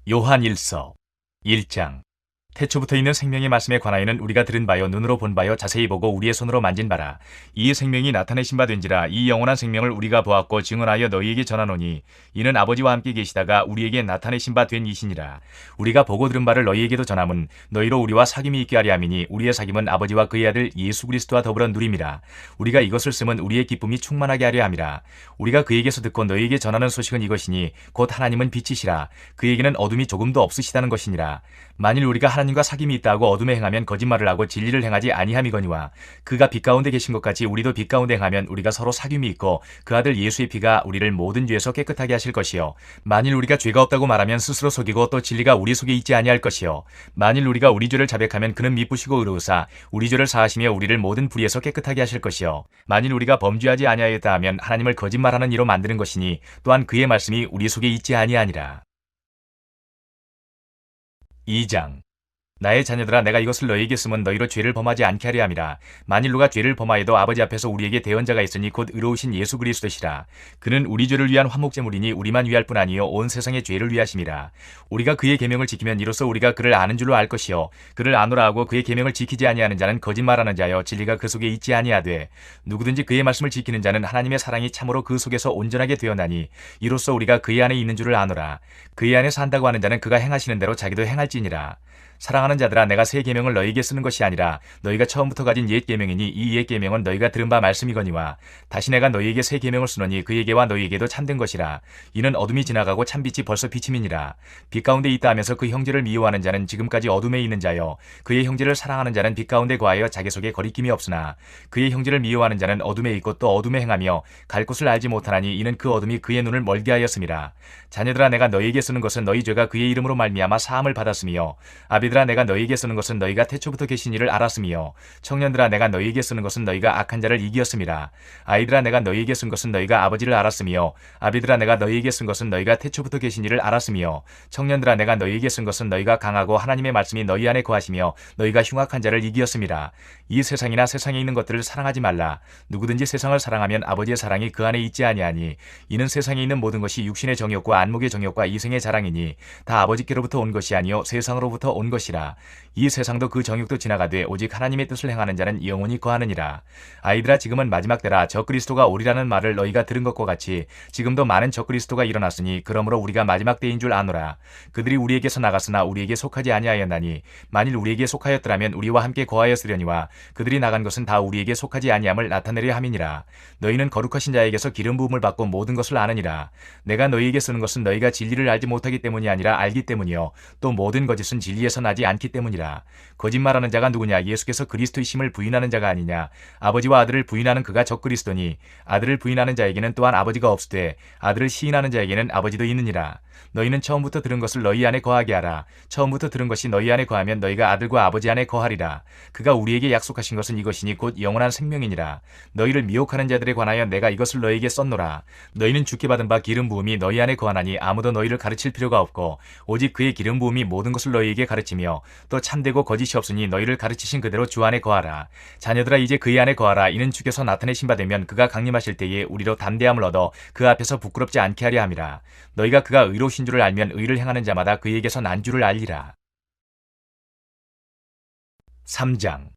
요한 1서 1장. 태초부터 있는 생명의 말씀에 관하여는 우리가 들은 바요 눈으로 본 바요 자세히 보고 우리의 손으로 만진 바라. 이 생명이 나타내신 바 된지라. 이 영원한 생명을 우리가 보았고 증언하여 너희에게 전하노니 이는 아버지와 함께 계시다가 우리에게 나타내신 바 된 이시니라. 우리가 보고 들은 바를 너희에게도 전함은 너희로 우리와 사귐이 있게 하려 함이니 우리의 사귐은 아버지와 그의 아들 예수 그리스도와 더불어 누림이라. 우리가 이것을 쓰면 우리의 기쁨이 충만하게 하려 함이라. 우리가 그에게서 듣고 너희에게 전하는 소식은 이것이니 곧 하나님은 빛이시라. 그에게는 어둠이 조금도 없으시다는 것이니라. 만일 우리가 하나님과 사귐이 있다 하고 어둠에 행하면 거짓말을 하고 진리를 행하지 아니함이거니와 그가 빛 가운데 계신 것 같이 우리도 빛 가운데 행하면 우리가 서로 사귐이 있고 그 아들 예수의 피가 우리를 모든 죄에서 깨끗하게 하실 것이요 만일 우리가 죄가 없다고 말하면 스스로 속이고 또 진리가 우리 속에 있지 아니할 것이요 만일 우리가 우리 죄를 자백하면 그는 미쁘시고 의로우사 우리 죄를 사하시며 우리를 모든 불의에서 깨끗하게 하실 것이요 만일 우리가 범죄하지 아니하였다 하면 하나님을 거짓말하는 이로 만드는 것이니 또한 그의 말씀이 우리 속에 있지 아니하니라. 2장. 나의 자녀들아 내가 이것을 너희에게 쓰면 너희로 죄를 범하지 않게 하려 함이라. 만일 누가 죄를 범하여도 아버지 앞에서 우리에게 대언자가 있으니 곧 의로우신 예수 그리스도시라. 그는 우리 죄를 위한 화목제물이니 우리만 위할 뿐 아니요 온 세상의 죄를 위하심이라. 우리가 그의 계명을 지키면 이로써 우리가 그를 아는 줄로 알 것이요 그를 아노라 하고 그의 계명을 지키지 아니하는 자는 거짓말하는 자여 진리가 그 속에 있지 아니하되 누구든지 그의 말씀을 지키는 자는 하나님의 사랑이 참으로 그 속에서 온전하게 되어나니 이로써 우리가 그의 안에 있는 줄을 아노라. 그의 안에 산다고 하는 자는 그가 행하시는 대로 자기도 행할지니라. 사랑하는 자들아 내가 새 계명을 너희에게 쓰는 것이 아니라 너희가 처음부터 가진 옛 계명이니 이 옛 계명은 너희가 들은 바 말씀이거니와 다시 내가 너희에게 새 계명을 쓰노니 그에게와 너희에게도 참된 것이라. 이는 어둠이 지나가고 참빛이 벌써 비침이니라. 빛 가운데 있다 하면서 그 형제를 미워하는 자는 지금까지 어둠에 있는 자여 그의 형제를 사랑하는 자는 빛 가운데 거하여 자기 속에 거리낌이 없으나 그의 형제를 미워하는 자는 어둠에 있고 또 어둠에 행하며 갈 곳을 알지 못하나니 이는 그 어둠이 그의 눈을 멀게 하였음이라. 자녀들아 내가 너희에게 쓰는 것은 너희 죄가 그의 이름으로 말미암아 사함을 받았으며 아비들아 내가 너희에게 쓰는 것은 너희가 태초부터 계신 이를 알았으며 청년들아 내가 너희에게 쓰는 것은 너희가 악한 자를 이기었음이라. 아이들아 내가 너희에게 쓴 것은 너희가 아버지를 알았으며 아비들아 내가 너희에게 쓴 것은 너희가 태초부터 계신 이를 알았으며 청년들아 내가 너희에게 쓴 것은 너희가 강하고 하나님의 말씀이 너희 안에 거하시며 너희가 흉악한 자를 이기었음이라. 이 세상이나 세상에 있는 것들을 사랑하지 말라. 누구든지 세상을 사랑하면 아버지의 사랑이 그 안에 있지 아니하니 이는 세상에 있는 모든 것이 육신의 정욕과 안목의 정욕과 이생의 자랑이니 다 아버지께로부터 온 것이 아니요 세상으로부터 온 것이라. 이 세상도 그 정욕도 지나가되 오직 하나님의 뜻을 행하는 자는 영원히 거하느니라. 아이들아 지금은 마지막 때라. 적그리스도가 오리라는 말을 너희가 들은 것과 같이 지금도 많은 적그리스도가 일어났으니 그러므로 우리가 마지막 때인 줄 아노라. 그들이 우리에게서 나갔으나 우리에게 속하지 아니하였나니 만일 우리에게 속하였더라면 우리와 함께 거하였으려니와 그들이 나간 것은 다 우리에게 속하지 아니함을 나타내려 함이니라. 너희는 거룩하신 자에게서 기름 부음을 받고 모든 것을 아느니라. 내가 너희에게 쓰는 것은 너희가 진리를 알지 못하기 때문이 아니라 알기 때문이요 또 모든 거짓은 진리에서 나지 않기 때문이라. 거짓말하는 자가 누구냐? 예수께서 그리스도이심을 부인하는 자가 아니냐? 아버지와 아들을 부인하는 그가 적그리스도니 아들을 부인하는 자에게는 또한 아버지가 없으되 아들을 시인하는 자에게는 아버지도 있느니라. 너희는 처음부터 들은 것을 너희 안에 거하게 하라. 처음부터 들은 것이 너희 안에 거하면 너희가 아들과 아버지 안에 거하리라. 그가 우리에게 약속하신 것은 이것이니 곧 영원한 생명이니라. 너희를 미혹하는 자들에 관하여 내가 이것을 너희에게 썼노라. 너희는 주께 받은 바 기름 부음이 너희 안에 거하나니 아무도 너희를 가르칠 필요가 없고 오직 그의 기름 부음이 모든 것을 너희에게 가르치며 또 참되고 거짓이 없으니 너희를 가르치신 그대로 주 안에 거하라. 자녀들아 이제 그의 안에 거하라. 이는 주께서 나타내신 바 되면 그가 강림하실 때에 우리로 담대함을 얻어 그 앞에서 부끄럽지 않게 하려 함이라. 너희가 그가 의로우신 줄을 알면 의를 행하는 자마다 그에게서 난 줄을 알리라. 3장.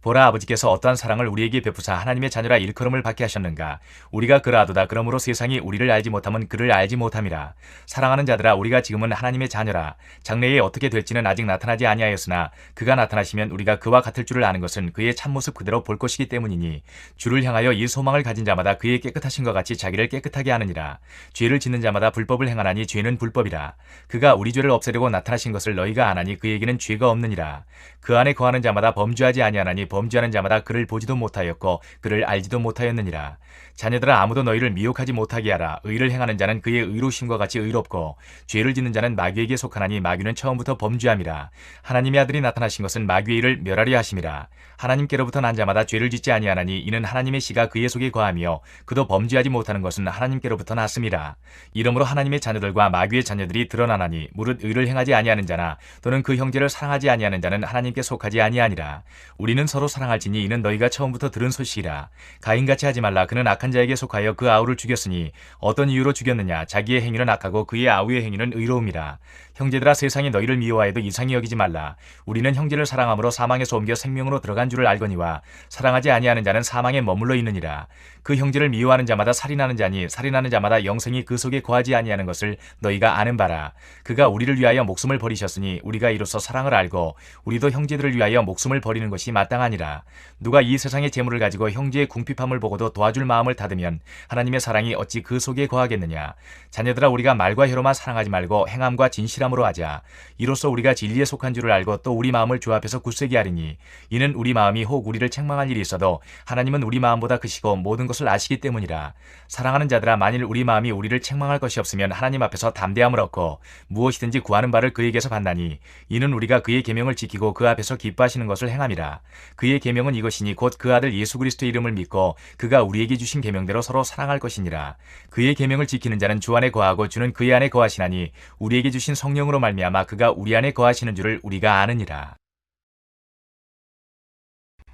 보라 아버지께서 어떠한 사랑을 우리에게 베푸사 하나님의 자녀라 일컬음을 받게 하셨는가. 우리가 그러하도다. 그러므로 세상이 우리를 알지 못함은 그를 알지 못함이라. 사랑하는 자들아 우리가 지금은 하나님의 자녀라. 장래에 어떻게 될지는 아직 나타나지 아니하였으나 그가 나타나시면 우리가 그와 같을 줄을 아는 것은 그의 참모습 그대로 볼 것이기 때문이니 주를 향하여 이 소망을 가진 자마다 그의 깨끗하신 것 같이 자기를 깨끗하게 하느니라. 죄를 짓는 자마다 불법을 행하나니 죄는 불법이라. 그가 우리 죄를 없애려고 나타나신 것을 너희가 아나니 그에게는 죄가 없느니라. 그 안에 거하는 자마다 범죄하지 아니하나니 범죄하는 자마다 그를 보지도 못하였고 그를 알지도 못하였느니라. 자녀들아 아무도 너희를 미혹하지 못하게 하라. 의를 행하는 자는 그의 의로우심과 같이 의롭고 죄를 짓는 자는 마귀에게 속하나니 마귀는 처음부터 범죄함이라. 하나님의 아들이 나타나신 것은 마귀의 일을 멸하려 하심이라. 하나님께로부터 난 자마다 죄를 짓지 아니하나니 이는 하나님의 씨가 그의 속에 거하며 그도 범죄하지 못하는 것은 하나님께로부터 났음이라. 이러므로 하나님의 자녀들과 마귀의 자녀들이 드러나나니 무릇 의를 행하지 아니하는 자나 또는 그 형제를 사랑하지 아니하는 자는 하나님께 속하지 아니하니라. 우리는 서로 사랑할지니 이는 너희가 처음부터 들은 소식이라. 가인같이 하지 말라. 그는 악한 자에게 속하여 그 아우를 죽였으니 어떤 이유로 죽였느냐. 자기의 행위는 악하고 그의 아우의 행위는 의로움이라. 형제들아, 세상이 너희를 미워하여도 이상히 여기지 말라. 우리는 형제를 사랑함으로 사망에서 옮겨 생명으로 들어간 줄을 알거니와 사랑하지 아니하는 자는 사망에 머물러 있느니라. 그 형제를 미워하는 자마다 살인하는 자니 살인하는 자마다 영생이 그 속에 거하지 아니하는 것을 너희가 아는 바라. 그가 우리를 위하여 목숨을 버리셨으니 우리가 이로써 사랑을 알고 우리도 형제들을 위하여 목숨을 버리는 것이 마땅하니라. 누가 이 세상의 재물을 가지고 형제의 궁핍함을 보고도 도와줄 마음을 닫으면 하나님의 사랑이 어찌 그 속에 거하겠느냐. 자녀들아, 우리가 말과 혀로만 사랑하지 말고 행함과 진실함으로 하자. 이로써 우리가 진리에 속한 줄을 알고 또 우리 마음을 주 앞에서 굳세게 하리니 이는 우리 마음이 혹 우리를 책망할 일이 있어도 하나님은 우리 마음보다 크시고 모든 것을 아시기 때문이라. 사랑하는 자들아, 만일 우리 마음이 우리를 책망할 것이 없으면 하나님 앞에서 담대함을 얻고 무엇이든지 구하는 바를 그에게서 받나니 이는 우리가 그의 계명을 지키고 그 앞에서 기뻐하시는 것을 행함이라. 그의 계명은 이것이니 곧 그 아들 예수 그리스도의 이름을 믿고 그가 우리에게 주신 계명대로 서로 사랑할 것이니라. 그의 계명을 지키는 자는 주 안에 거하고 주는 그의 안에 거하시나니 우리에게 주신 성령으로 말미암아 그가 우리 안에 거하시는 줄을 우리가 아느니라.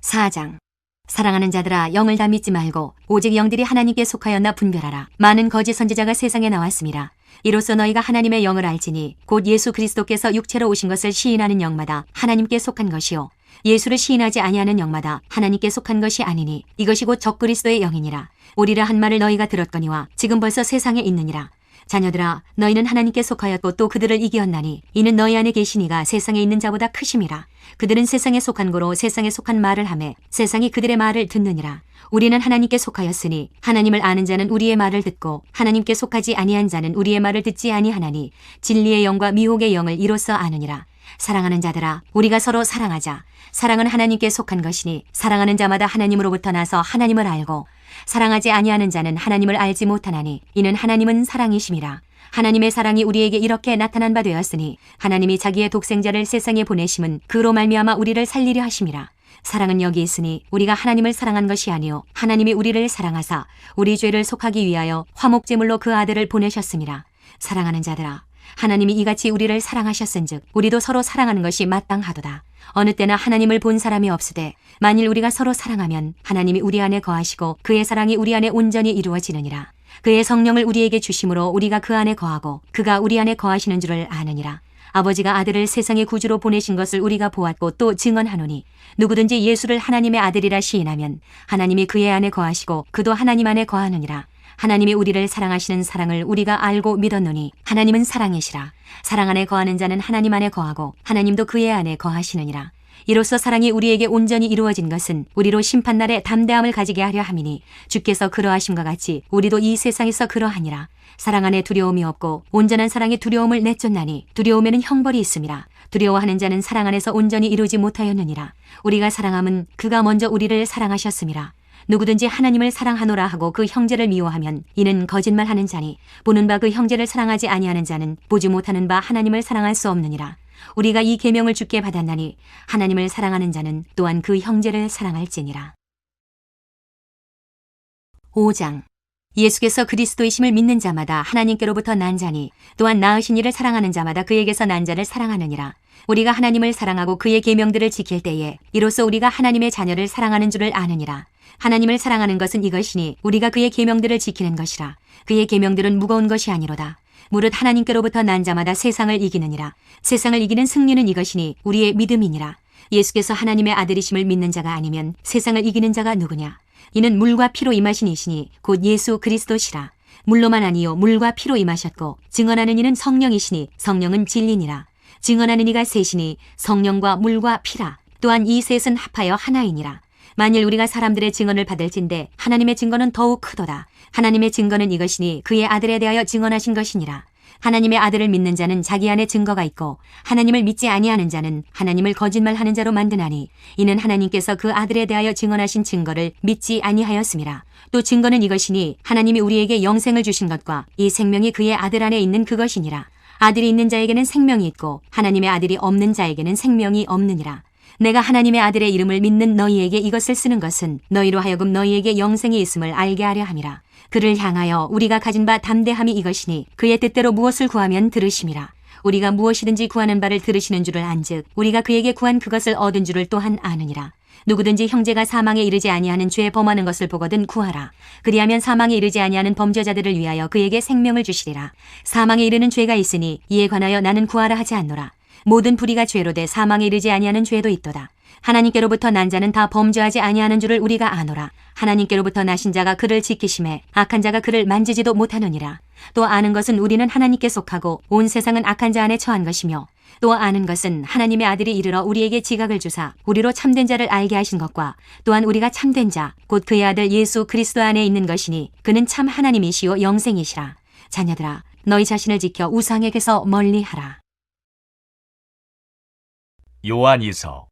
4장. 사랑하는 자들아, 영을 다 믿지 말고 오직 영들이 하나님께 속하였나 분별하라. 많은 거짓 선지자가 세상에 나왔습니다. 이로써 너희가 하나님의 영을 알지니 곧 예수 그리스도께서 육체로 오신 것을 시인하는 영마다 하나님께 속한 것이요 예수를 시인하지 아니하는 영마다 하나님께 속한 것이 아니니 이것이 곧 적그리스도의 영이니라. 오리라 한 말을 너희가 들었거니와 지금 벌써 세상에 있느니라. 자녀들아, 너희는 하나님께 속하였고 또 그들을 이기었나니 이는 너희 안에 계시니가 세상에 있는 자보다 크심이라. 그들은 세상에 속한 거로 세상에 속한 말을 하매 세상이 그들의 말을 듣느니라. 우리는 하나님께 속하였으니 하나님을 아는 자는 우리의 말을 듣고 하나님께 속하지 아니한 자는 우리의 말을 듣지 아니하나니 진리의 영과 미혹의 영을 이로써 아느니라. 사랑하는 자들아, 우리가 서로 사랑하자. 사랑은 하나님께 속한 것이니 사랑하는 자마다 하나님으로부터 나서 하나님을 알고 사랑하지 아니하는 자는 하나님을 알지 못하나니 이는 하나님은 사랑이심이라. 하나님의 사랑이 우리에게 이렇게 나타난 바 되었으니 하나님이 자기의 독생자를 세상에 보내심은 그로 말미암아 우리를 살리려 하심이라. 사랑은 여기 있으니 우리가 하나님을 사랑한 것이 아니요 하나님이 우리를 사랑하사 우리 죄를 속하기 위하여 화목제물로 그 아들을 보내셨음이라. 사랑하는 자들아, 하나님이 이같이 우리를 사랑하셨은즉 우리도 서로 사랑하는 것이 마땅하도다. 어느 때나 하나님을 본 사람이 없으되 만일 우리가 서로 사랑하면 하나님이 우리 안에 거하시고 그의 사랑이 우리 안에 온전히 이루어지느니라. 그의 성령을 우리에게 주심으로 우리가 그 안에 거하고 그가 우리 안에 거하시는 줄을 아느니라. 아버지가 아들을 세상의 구주로 보내신 것을 우리가 보았고 또 증언하노니 누구든지 예수를 하나님의 아들이라 시인하면 하나님이 그의 안에 거하시고 그도 하나님 안에 거하느니라. 하나님이 우리를 사랑하시는 사랑을 우리가 알고 믿었노니 하나님은 사랑이시라. 사랑 안에 거하는 자는 하나님 안에 거하고 하나님도 그의 안에 거하시느니라. 이로써 사랑이 우리에게 온전히 이루어진 것은 우리로 심판날에 담대함을 가지게 하려 함이니 주께서 그러하심과 같이 우리도 이 세상에서 그러하니라. 사랑 안에 두려움이 없고 온전한 사랑이 두려움을 내쫓나니 두려움에는 형벌이 있음이라. 두려워하는 자는 사랑 안에서 온전히 이루지 못하였느니라. 우리가 사랑함은 그가 먼저 우리를 사랑하셨음이라. 누구든지 하나님을 사랑하노라 하고 그 형제를 미워하면 이는 거짓말하는 자니 보는 바 그 형제를 사랑하지 아니하는 자는 보지 못하는 바 하나님을 사랑할 수 없느니라. 우리가 이 계명을 주께 받았나니 하나님을 사랑하는 자는 또한 그 형제를 사랑할지니라. 5장. 예수께서 그리스도이심을 믿는 자마다 하나님께로부터 난 자니 또한 낳으신 이를 사랑하는 자마다 그에게서 난 자를 사랑하느니라. 우리가 하나님을 사랑하고 그의 계명들을 지킬 때에 이로써 우리가 하나님의 자녀를 사랑하는 줄을 아느니라. 하나님을 사랑하는 것은 이것이니 우리가 그의 계명들을 지키는 것이라. 그의 계명들은 무거운 것이 아니로다. 무릇 하나님께로부터 난 자마다 세상을 이기느니라. 세상을 이기는 승리는 이것이니 우리의 믿음이니라. 예수께서 하나님의 아들이심을 믿는 자가 아니면 세상을 이기는 자가 누구냐? 이는 물과 피로 임하신 이시니 곧 예수 그리스도시라. 물로만 아니요 물과 피로 임하셨고 증언하는 이는 성령이시니 성령은 진리니라. 증언하는 이가 셋이니 성령과 물과 피라. 또한 이 셋은 합하여 하나이니라. 만일 우리가 사람들의 증언을 받을진대 하나님의 증거는 더욱 크도다. 하나님의 증거는 이것이니 그의 아들에 대하여 증언하신 것이니라. 하나님의 아들을 믿는 자는 자기 안에 증거가 있고 하나님을 믿지 아니하는 자는 하나님을 거짓말하는 자로 만드나니 이는 하나님께서 그 아들에 대하여 증언하신 증거를 믿지 아니하였음이라. 또 증거는 이것이니 하나님이 우리에게 영생을 주신 것과 이 생명이 그의 아들 안에 있는 그것이니라. 아들이 있는 자에게는 생명이 있고 하나님의 아들이 없는 자에게는 생명이 없느니라. 내가 하나님의 아들의 이름을 믿는 너희에게 이것을 쓰는 것은 너희로 하여금 너희에게 영생이 있음을 알게 하려 함이라. 그를 향하여 우리가 가진 바 담대함이 이것이니 그의 뜻대로 무엇을 구하면 들으심이라. 우리가 무엇이든지 구하는 바를 들으시는 줄을 안즉 우리가 그에게 구한 그것을 얻은 줄을 또한 아느니라. 누구든지 형제가 사망에 이르지 아니하는 죄 범하는 것을 보거든 구하라. 그리하면 사망에 이르지 아니하는 범죄자들을 위하여 그에게 생명을 주시리라. 사망에 이르는 죄가 있으니 이에 관하여 나는 구하라 하지 않노라. 모든 불의가 죄로 돼 사망에 이르지 아니하는 죄도 있도다. 하나님께로부터 난 자는 다 범죄하지 아니하는 줄을 우리가 아노라. 하나님께로부터 나신 자가 그를 지키심에 악한 자가 그를 만지지도 못하느니라. 또 아는 것은 우리는 하나님께 속하고 온 세상은 악한 자 안에 처한 것이며 또 아는 것은 하나님의 아들이 이르러 우리에게 지각을 주사 우리로 참된 자를 알게 하신 것과 또한 우리가 참된 자 곧 그의 아들 예수 그리스도 안에 있는 것이니 그는 참 하나님이시요 영생이시라. 자녀들아 너희 자신을 지켜 우상에게서 멀리하라. 요한이서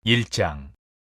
1장.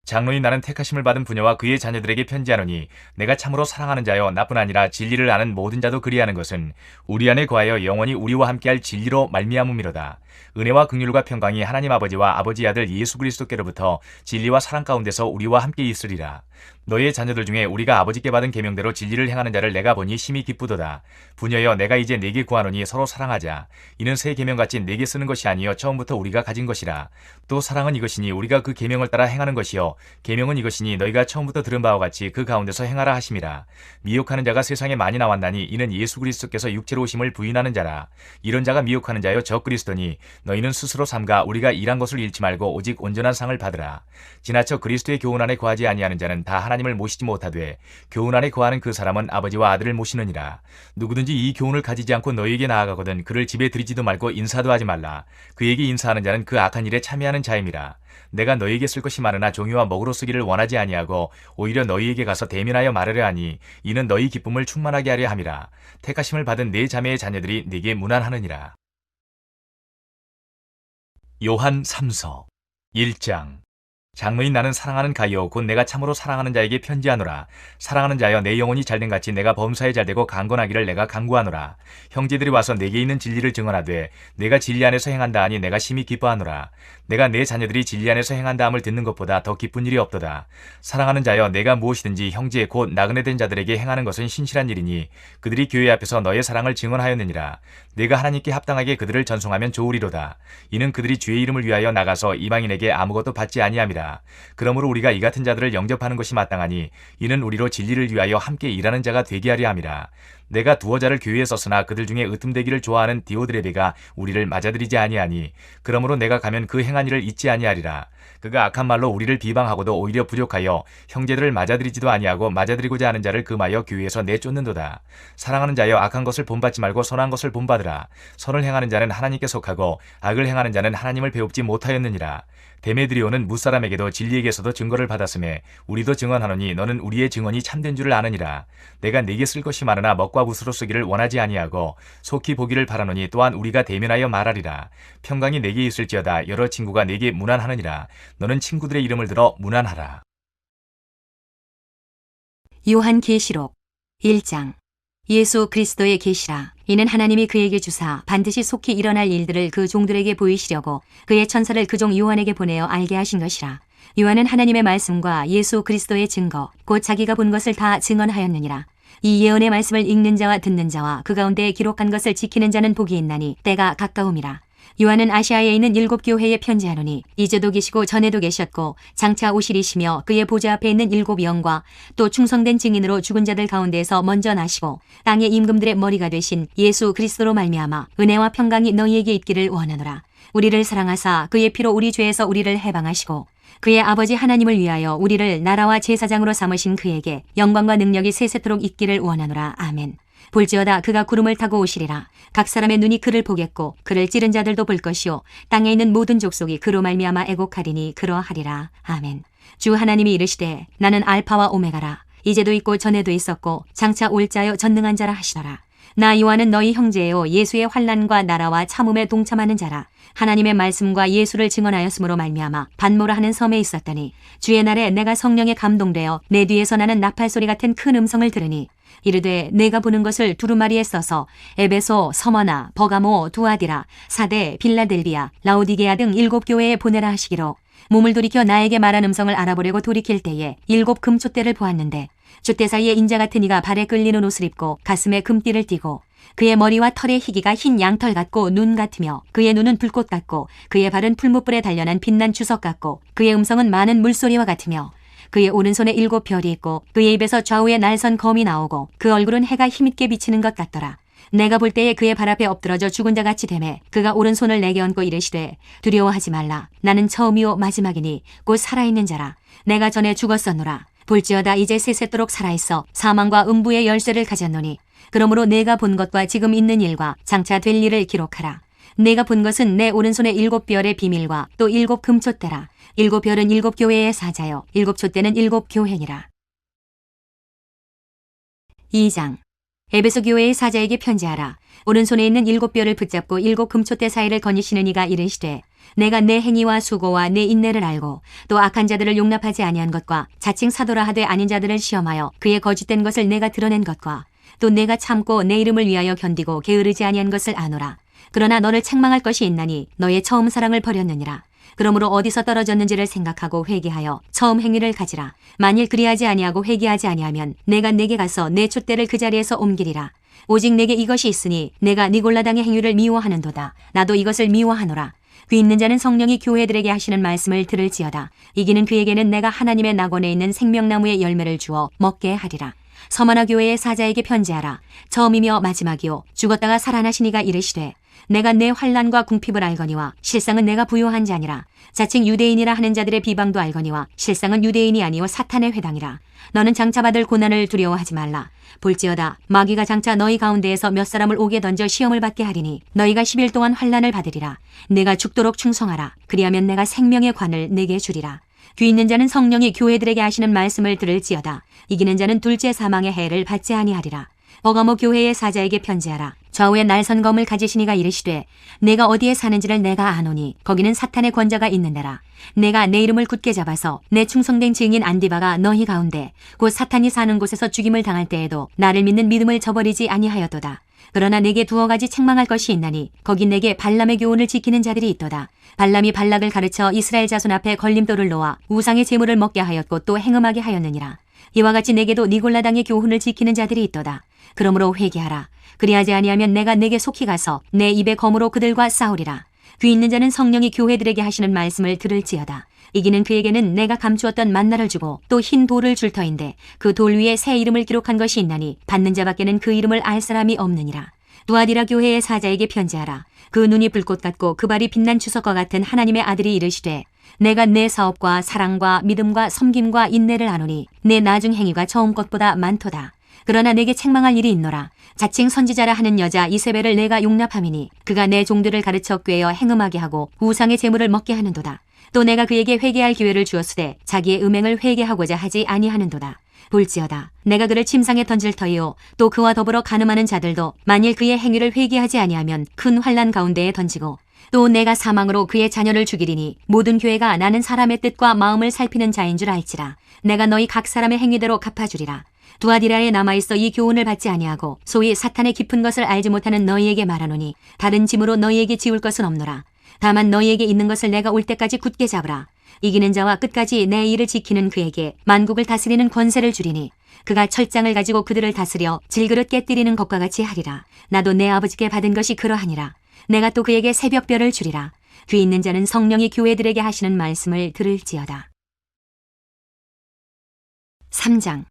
장로인 나는 택하심을 받은 부녀와 그의 자녀들에게 편지하노니 내가 참으로 사랑하는 자여 나뿐 아니라 진리를 아는 모든 자도 그리하는 것은 우리 안에 거하여 영원히 우리와 함께할 진리로 말미암음이로다. 은혜와 긍휼과 평강이 하나님 아버지와 아버지 아들 예수 그리스도께로부터 진리와 사랑 가운데서 우리와 함께 있으리라. 너희의 자녀들 중에 우리가 아버지께 받은 계명대로 진리를 행하는 자를 내가 보니 심히 기쁘도다. 부녀여 내가 이제 네게 구하노니 서로 사랑하자. 이는 새 계명같이 네게 쓰는 것이 아니요 처음부터 우리가 가진 것이라. 또 사랑은 이것이니 우리가 그 계명을 따라 행하는 것이요 계명은 이것이니 너희가 처음부터 들은 바와 같이 그 가운데서 행하라 하심이라. 미혹하는 자가 세상에 많이 나왔나니 이는 예수 그리스도께서 육체로 오심을 부인하는 자라. 이런 자가 미혹하는 자여 적 그리스도니 너희는 스스로 삼가 우리가 일한 것을 잃지 말고 오직 온전한 상을 받으라. 지나쳐 그리스도의 교훈 안에 거하지 아니하는 자는 다 하나님을 모시지 못하되 교훈 안에 거하는 그 사람은 아버지와 아들을 모시느니라. 누구든지 이 교훈을 가지지 않고 너희에게 나아가거든 그를 집에 들이지도 말고 인사도 하지 말라. 그에게 인사하는 자는 그 악한 일에 참여하는 자임이라. 내가 너희에게 쓸 것이 많으나 종이와 먹으로 쓰기를 원하지 아니하고 오히려 너희에게 가서 대면하여 말하려 하니 이는 너희 기쁨을 충만하게 하려 함이라. 택하심을 받은 네 자매의 자녀들이 네게 문안하느니라. 요한 3서 1장. 장로인 나는 사랑하는 가이오 곧 내가 참으로 사랑하는 자에게 편지하노라. 사랑하는 자여 내 영혼이 잘된 같이 내가 범사에 잘되고 강건하기를 내가 간구하노라. 형제들이 와서 내게 있는 진리를 증언하되 내가 진리 안에서 행한다 하니 내가 심히 기뻐하노라. 내가 내 자녀들이 진리 안에서 행한다 함을 듣는 것보다 더 기쁜 일이 없도다. 사랑하는 자여 내가 무엇이든지 형제 곧 나그네 된 자들에게 행하는 것은 신실한 일이니 그들이 교회 앞에서 너의 사랑을 증언하였느니라. 내가 하나님께 합당하게 그들을 전송하면 좋으리로다. 이는 그들이 주의 이름을 위하여 나가서 이방인에게 아무것도 받지 아니함이라. 그러므로 우리가 이 같은 자들을 영접하는 것이 마땅하니 이는 우리로 진리를 위하여 함께 일하는 자가 되게 하려 함이라. 내가 두어 자를 교회에 썼으나 그들 중에 으뜸되기를 좋아하는 디오드레베가 우리를 맞아들이지 아니하니 그러므로 내가 가면 그 행한 일을 잊지 아니하리라. 그가 악한 말로 우리를 비방하고도 오히려 부족하여 형제들을 맞아들이지도 아니하고 맞아들이고자 하는 자를 금하여 교회에서 내쫓는도다. 사랑하는 자여 악한 것을 본받지 말고 선한 것을 본받으라. 선을 행하는 자는 하나님께 속하고 악을 행하는 자는 하나님을 배웁지 못하였느니라. 데메드리오는 무사람에게도 진리에게서도 증거를 받았음에 우리도 증언하노니 너는 우리의 증언이 참된 줄을 아느니라. 내가 네게 쓸 것이 많으나 먹과 붓으로 쓰기를 원하지 아니하고 속히 보기를 바라노니 또한 우리가 대면하여 말하리라. 평강이 네게 있을지어다. 여러 친구가 네게 문안하느니라. 너는 친구들의 이름을 들어 문안하라. 요한계시록 1장. 예수 그리스도의 계시라. 이는 하나님이 그에게 주사 반드시 속히 일어날 일들을 그 종들에게 보이시려고 그의 천사를 그 종 요한에게 보내어 알게 하신 것이라. 요한은 하나님의 말씀과 예수 그리스도의 증거 곧 자기가 본 것을 다 증언하였느니라. 이 예언의 말씀을 읽는 자와 듣는 자와 그 가운데 기록한 것을 지키는 자는 복이 있나니 때가 가까움이라. 요한은 아시아에 있는 7 교회에 편지하노니 이제도 계시고 전에도 계셨고 장차 오시리시며 그의 보좌 앞에 있는 7 영과 또 충성된 증인으로 죽은 자들 가운데에서 먼저 나시고 땅의 임금들의 머리가 되신 예수 그리스도로 말미암아 은혜와 평강이 너희에게 있기를 원하노라. 우리를 사랑하사 그의 피로 우리 죄에서 우리를 해방하시고 그의 아버지 하나님을 위하여 우리를 나라와 제사장으로 삼으신 그에게 영광과 능력이 세세토록 있기를 원하노라. 아멘. 볼지어다 그가 구름을 타고 오시리라. 각 사람의 눈이 그를 보겠고 그를 찌른 자들도 볼 것이요 땅에 있는 모든 족속이 그로 말미암아 애곡하리니 그러하리라. 아멘. 주 하나님이 이르시되 나는 알파와 오메가라. 이제도 있고 전에도 있었고 장차 올 자요 전능한 자라 하시더라. 나 요한은 너희 형제요 예수의 환난과 나라와 참음에 동참하는 자라. 하나님의 말씀과 예수를 증언하였으므로 말미암아 반모라 하는 섬에 있었더니 주의 날에 내가 성령에 감동되어 내 뒤에서 나는 나팔 소리 같은 큰 음성을 들으니 이르되 내가 보는 것을 두루마리에 써서 에베소, 서머나, 버가모, 두아디라, 사데, 빌라델비아, 라오디게아 등 7 교회에 보내라 하시기로 몸을 돌이켜 나에게 말한 음성을 알아보려고 돌이킬 때에 7 금촛대를 보았는데 줏대 사이에 인자 같은 이가 발에 끌리는 옷을 입고 가슴에 금띠를 띠고 그의 머리와 털의 희기가 흰 양털 같고 눈 같으며 그의 눈은 불꽃 같고 그의 발은 풀무불에 단련한 빛난 주석 같고 그의 음성은 많은 물소리와 같으며 그의 오른손에 7 별이 있고 그의 입에서 좌우에 날선 검이 나오고 그 얼굴은 해가 힘있게 비치는 것 같더라. 내가 볼 때에 그의 발 앞에 엎드러져 죽은 자 같이 되매 그가 오른손을 내게 얹고 이르시되 두려워하지 말라. 나는 처음이요 마지막이니 곧 살아있는 자라. 내가 전에 죽었었노라. 볼지어다 이제 세세토록 살아있어 사망과 음부의 열쇠를 가졌노니 그러므로 내가 본 것과 지금 있는 일과 장차 될 일을 기록하라. 내가 본 것은 내 오른손에 7 별의 비밀과 또 7 금촛대라. 7 별은 7 교회의 사자요 7 촛대는 7 교회니라. 2장. 에베소 교회의 사자에게 편지하라. 오른손에 있는 7 별을 붙잡고 7 금촛대 사이를 거니시는 이가 이르시되 내가 내 행위와 수고와 내 인내를 알고 또 악한 자들을 용납하지 아니한 것과 자칭 사도라 하되 아닌 자들을 시험하여 그의 거짓된 것을 내가 드러낸 것과 또 내가 참고 내 이름을 위하여 견디고 게으르지 아니한 것을 아노라. 그러나 너를 책망할 것이 있나니 너의 처음 사랑을 버렸느니라. 그러므로 어디서 떨어졌는지를 생각하고 회개하여 처음 행위를 가지라. 만일 그리하지 아니하고 회개하지 아니하면 내가 내게 가서 내 촛대를 그 자리에서 옮기리라. 오직 내게 이것이 있으니 내가 니골라당의 행위를 미워하는도다. 나도 이것을 미워하노라. 귀 있는 자는 성령이 교회들에게 하시는 말씀을 들을지어다. 이기는 그에게는 내가 하나님의 낙원에 있는 생명나무의 열매를 주어 먹게 하리라. 서머나 교회의 사자에게 편지하라. 처음이며 마지막이요 죽었다가 살아나신 이가 이르시되 내가 내 환난과 궁핍을 알거니와 실상은 내가 부요한 자니라. 자칭 유대인이라 하는 자들의 비방도 알거니와 실상은 유대인이 아니요 사탄의 회당이라. 너는 장차 받을 고난을 두려워하지 말라. 볼지어다 마귀가 장차 너희 가운데에서 몇 사람을 옥에 던져 시험을 받게 하리니 너희가 10일 동안 환난을 받으리라. 내가 죽도록 충성하라. 그리하면 내가 생명의 관을 내게 주리라. 귀 있는 자는 성령이 교회들에게 하시는 말씀을 들을지어다. 이기는 자는 둘째 사망의 해를 받지 아니하리라. 버가모 교회의 사자에게 편지하라. 좌우에 날선 검을 가지신 이가 이르시되 내가 어디에 사는지를 내가 아노니 거기는 사탄의 권자가 있는 데라. 내가 내 이름을 굳게 잡아서 내 충성된 증인 안디바가 너희 가운데 곧 사탄이 사는 곳에서 죽임을 당할 때에도 나를 믿는 믿음을 저버리지 아니하였도다. 그러나 내게 2 가지 책망할 것이 있나니 거기 내게 발람의 교훈을 지키는 자들이 있도다. 발람이 발락을 가르쳐 이스라엘 자손 앞에 걸림돌을 놓아 우상의 제물을 먹게 하였고 또 행음하게 하였느니라. 이와 같이 내게도 니골라당의 교훈을 지키는 자들이 있도다. 그러므로 회개하라. 그리하지 아니하면 내가 내게 속히 가서 내 입의 검으로 그들과 싸우리라. 귀 있는 자는 성령이 교회들에게 하시는 말씀을 들을지어다. 이기는 그에게는 내가 감추었던 만나를 주고 또 흰 돌을 줄 터인데 그 돌 위에 새 이름을 기록한 것이 있나니 받는 자밖에는 그 이름을 알 사람이 없느니라. 두아디라 교회의 사자에게 편지하라. 그 눈이 불꽃 같고 그 발이 빛난 주석과 같은 하나님의 아들이 이르시되 내가 내 사업과 사랑과 믿음과 섬김과 인내를 아노니 내 나중 행위가 처음 것보다 많도다. 그러나 내게 책망할 일이 있노라. 자칭 선지자라 하는 여자 이세벨을 내가 용납함이니 그가 내 종들을 가르쳐 꾀어 행음하게 하고 우상의 제물을 먹게 하는도다. 또 내가 그에게 회개할 기회를 주었으되 자기의 음행을 회개하고자 하지 아니하는도다. 볼지어다 내가 그를 침상에 던질 터이요 또 그와 더불어 간음하는 자들도 만일 그의 행위를 회개하지 아니하면 큰 환난 가운데에 던지고 또 내가 사망으로 그의 자녀를 죽이리니 모든 교회가 나는 사람의 뜻과 마음을 살피는 자인 줄 알지라. 내가 너희 각 사람의 행위대로 갚아주리라. 두아디라에 남아있어 이 교훈을 받지 아니하고 소위 사탄의 깊은 것을 알지 못하는 너희에게 말하노니 다른 짐으로 너희에게 지울 것은 없노라. 다만 너희에게 있는 것을 내가 올 때까지 굳게 잡으라. 이기는 자와 끝까지 내 일을 지키는 그에게 만국을 다스리는 권세를 주리니 그가 철장을 가지고 그들을 다스려 질그릇 깨뜨리는 것과 같이 하리라. 나도 내 아버지께 받은 것이 그러하니라. 내가 또 그에게 새벽별을 주리라. 귀 있는 자는 성령이 교회들에게 하시는 말씀을 들을지어다. 3장.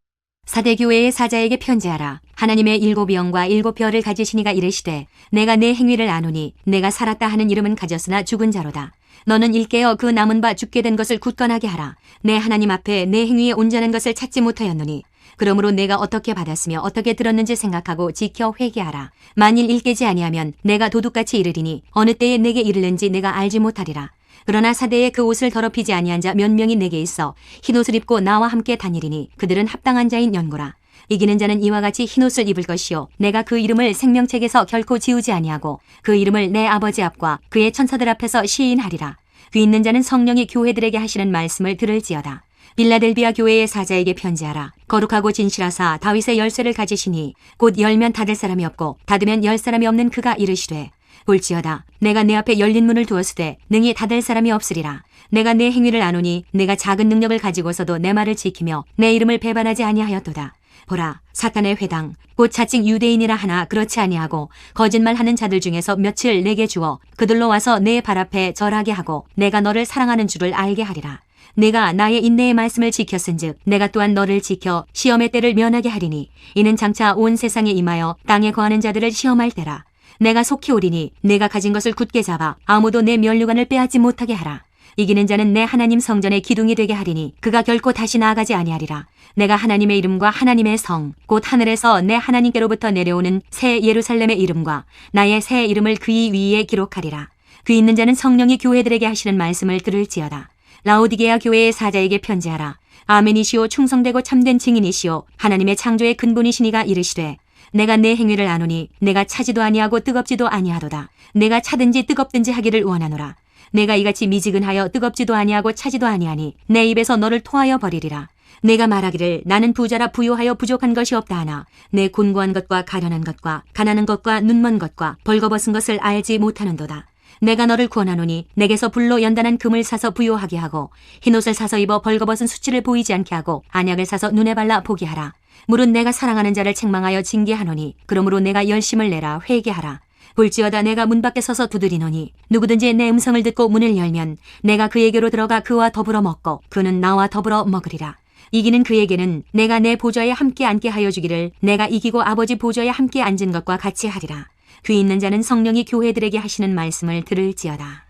사대교회의 사자에게 편지하라. 하나님의 7 영과 7 별을 가지신 이가 이르시되 내가 내 행위를 아노니 내가 살았다 하는 이름은 가졌으나 죽은 자로다. 너는 일깨어 그 남은 바 죽게 된 것을 굳건하게 하라. 내 하나님 앞에 내 행위에 온전한 것을 찾지 못하였노니 그러므로 내가 어떻게 받았으며 어떻게 들었는지 생각하고 지켜 회개하라. 만일 일깨지 아니하면 내가 도둑같이 이르리니 어느 때에 내게 이르는지 내가 알지 못하리라. 그러나 사대에 그 옷을 더럽히지 아니한 자 몇 명이 내게 있어 흰옷을 입고 나와 함께 다니리니 그들은 합당한 자인 연고라. 이기는 자는 이와 같이 흰옷을 입을 것이요 내가 그 이름을 생명책에서 결코 지우지 아니하고 그 이름을 내 아버지 앞과 그의 천사들 앞에서 시인하리라. 귀 있는 자는 성령이 교회들에게 하시는 말씀을 들을지어다. 빌라델비아 교회의 사자에게 편지하라. 거룩하고 진실하사 다윗의 열쇠를 가지시니 곧 열면 닫을 사람이 없고 닫으면 열 사람이 없는 그가 이르시되 볼지어다 내가 내 앞에 열린 문을 두었으되 능히 닫을 사람이 없으리라. 내가 내 행위를 아노니 내가 작은 능력을 가지고서도 내 말을 지키며 내 이름을 배반하지 아니하였도다. 보라, 사탄의 회당 곧 자칭 유대인이라 하나 그렇지 아니하고 거짓말하는 자들 중에서 며칠 내게 주어 그들로 와서 내 발 앞에 절하게 하고 내가 너를 사랑하는 줄을 알게 하리라. 내가 나의 인내의 말씀을 지켰은즉 내가 또한 너를 지켜 시험의 때를 면하게 하리니 이는 장차 온 세상에 임하여 땅에 거하는 자들을 시험할 때라. 내가 속히 오리니 내가 가진 것을 굳게 잡아 아무도 내 면류관을 빼앗지 못하게 하라. 이기는 자는 내 하나님 성전의 기둥이 되게 하리니 그가 결코 다시 나아가지 아니하리라. 내가 하나님의 이름과 하나님의 성 곧 하늘에서 내 하나님께로부터 내려오는 새 예루살렘의 이름과 나의 새 이름을 그의 위에 기록하리라. 그 있는 자는 성령이 교회들에게 하시는 말씀을 들을지어다. 라오디게아 교회의 사자에게 편지하라. 아멘이시오 충성되고 참된 증인이시오 하나님의 창조의 근본이시니가 이르시되 내가 내 행위를 아노니 내가 차지도 아니하고 뜨겁지도 아니하도다. 내가 차든지 뜨겁든지 하기를 원하노라. 내가 이같이 미지근하여 뜨겁지도 아니하고 차지도 아니하니 내 입에서 너를 토하여 버리리라. 내가 말하기를 나는 부자라 부요하여 부족한 것이 없다 하나 내 곤고한 것과 가련한 것과 가난한 것과 눈먼 것과 벌거벗은 것을 알지 못하는도다. 내가 너를 구원하노니 내게서 불로 연단한 금을 사서 부요하게 하고 흰옷을 사서 입어 벌거벗은 수치를 보이지 않게 하고 안약을 사서 눈에 발라 보게 하라. 물은 내가 사랑하는 자를 책망하여 징계하노니 그러므로 내가 열심을 내라 회개하라. 볼지어다 내가 문 밖에 서서 두드리노니 누구든지 내 음성을 듣고 문을 열면 내가 그에게로 들어가 그와 더불어 먹고 그는 나와 더불어 먹으리라. 이기는 그에게는 내가 내 보좌에 함께 앉게 하여 주기를 내가 이기고 아버지 보좌에 함께 앉은 것과 같이 하리라. 귀 있는 자는 성령이 교회들에게 하시는 말씀을 들을지어다.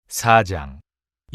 4장.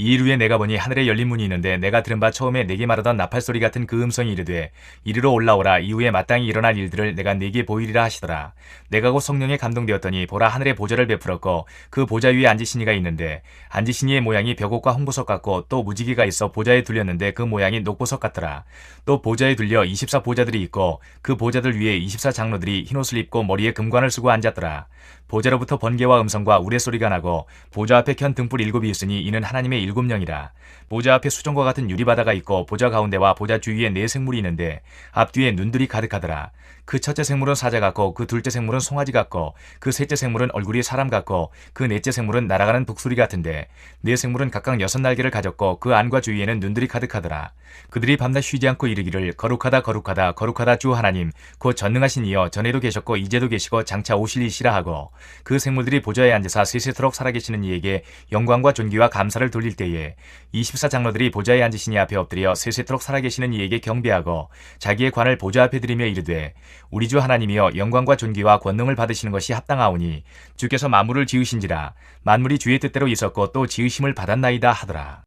이일 후에 내가 보니 하늘에 열린 문이 있는데 내가 들은 바 처음에 내게 말하던 나팔소리 같은 그 음성이 이르되 이리로 올라오라. 이후에 마땅히 일어날 일들을 내가 네게 보이리라 하시더라. 내가 곧 성령에 감동되었더니 보라 하늘에 보좌를 베풀었고 그 보좌 위에 앉으신 이가 있는데 앉으신 이의 모양이 벽옥과 홍보석 같고 또 무지개가 있어 보좌에 둘렸는데 그 모양이 녹보석 같더라. 또 보좌에 둘려 24 보좌들이 있고 그 보좌들 위에 24 장로들이 흰옷을 입고 머리에 금관을 쓰고 앉았더라. 보좌로부터 번개와 음성과 우레소리가 나고 보좌 앞에 켠 등불 7이 있으니 이는 하나님의 7영이라. 보좌 앞에 수정과 같은 유리바다가 있고 보좌 가운데와 보좌 주위에 4 생물이 있는데 앞뒤에 눈들이 가득하더라. 그 첫째 생물은 사자 같고 그 둘째 생물은 송아지 같고 그 셋째 생물은 얼굴이 사람 같고 그 넷째 생물은 날아가는 북수리 같은데 4 생물은 각각 6날개를 가졌고 그 안과 주위에는 눈들이 가득하더라. 그들이 밤낮 쉬지 않고 이르기를 거룩하다 거룩하다 거룩하다 주 하나님 곧 전능하신 이여 전에도 계셨고 이제도 계시고 장차 오실 이시라 하고 그 생물들이 보좌에 앉으사 세세토록 살아계시는 이에게 영광과 존귀와 감사를 돌릴 때에 24 장로들이 보좌에 앉으신 이 앞에 엎드려 세세토록 살아계시는 이에게 경배하고 자기의 관을 보좌 앞에 드리며 이르되 우리 주 하나님이여 영광과 존귀와 권능을 받으시는 것이 합당하오니 주께서 만물을 지으신지라 만물이 주의 뜻대로 있었고 또 지으심을 받았나이다 하더라.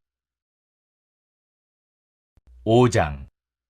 5장.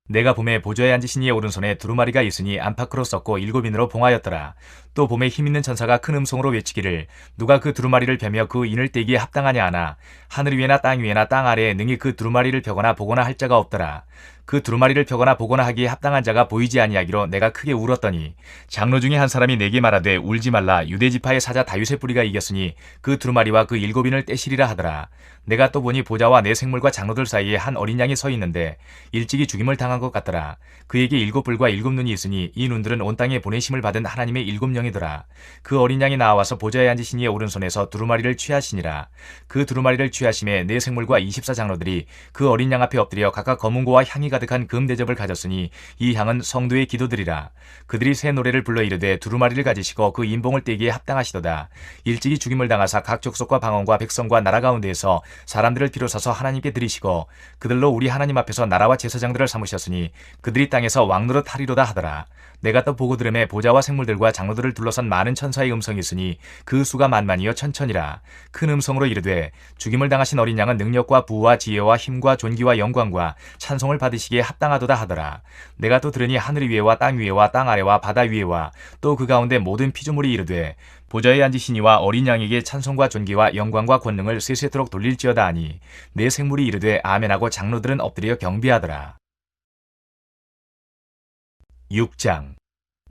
내가 봄에 보좌에 앉으신 이의 오른손에 두루마리가 있으니 안팎으로 썼고 7인으로 봉하였더라. 또 봄에 힘있는 천사가 큰 음성으로 외치기를 누가 그 두루마리를 펴며 그 인을 떼기에 합당하냐 하나 하늘 위에나 땅 위에나 땅 아래에 능히 그 두루마리를 펴거나 보거나 할 자가 없더라. 그 두루마리를 펴거나 보거나 하기에 합당한 자가 보이지 아니하기로 내가 크게 울었더니 장로 중에 한 사람이 내게 말하되 울지 말라. 유대지파의 사자 다윗의 뿌리가 이겼으니 그 두루마리와 그 7인을 떼시리라 하더라. 내가 또 보니 보좌와 내 생물과 장로들 사이에 한 어린 양이 서 있는데 일찍이 죽임을 당한 것 같더라. 그에게 7뿔과 7눈이 있으니 이 눈들은 온 땅에 보내심을 받은 하나님의 7영이더라. 그 어린 양이 나와서 보좌에 앉으신 이의 오른손에서 두루마리를 취하시니라. 그 두루마리를 취하심에 내 생물과 24 장로들이 그 어린 양 앞에 엎드려 각각 검은고와 향이 가득한 금 대접을 가졌으니 이 향은 성도의 기도들이라. 그들이 새 노래를 불러 이르되 두루마리를 가지시고 그 인봉을 떼기에 합당하시도다. 일찍이 죽임을 당하사 각 족속과 방언과 백성과 나라 가운데에서 사람들을 비로소서 하나님께 드리시고 그들로 우리 하나님 앞에서 나라와 제사장들을 삼으셨으니 그들이 땅에서 왕노릇 하리로다 하더라. 내가 또 보고 들음에 보좌와 생물들과 장로들을 둘러싼 많은 천사의 음성이 있으니 그 수가 만만이요 천천이라. 큰 음성으로 이르되 죽임을 당하신 어린 양은 능력과 부와 지혜와 힘과 존귀와 영광과 찬송을 받으시기에 합당하도다 하더라. 내가 또 들으니 하늘 위에와 땅 위에와 땅 아래와 바다 위에와 또 그 가운데 모든 피조물이 이르되 보좌에 앉으신 이와 어린 양에게 찬송과 존귀와 영광과 권능을 세세토록 돌릴지어다 하니 내 생물이 이르되 아멘하고 장로들은 엎드려 경배하더라. 6장.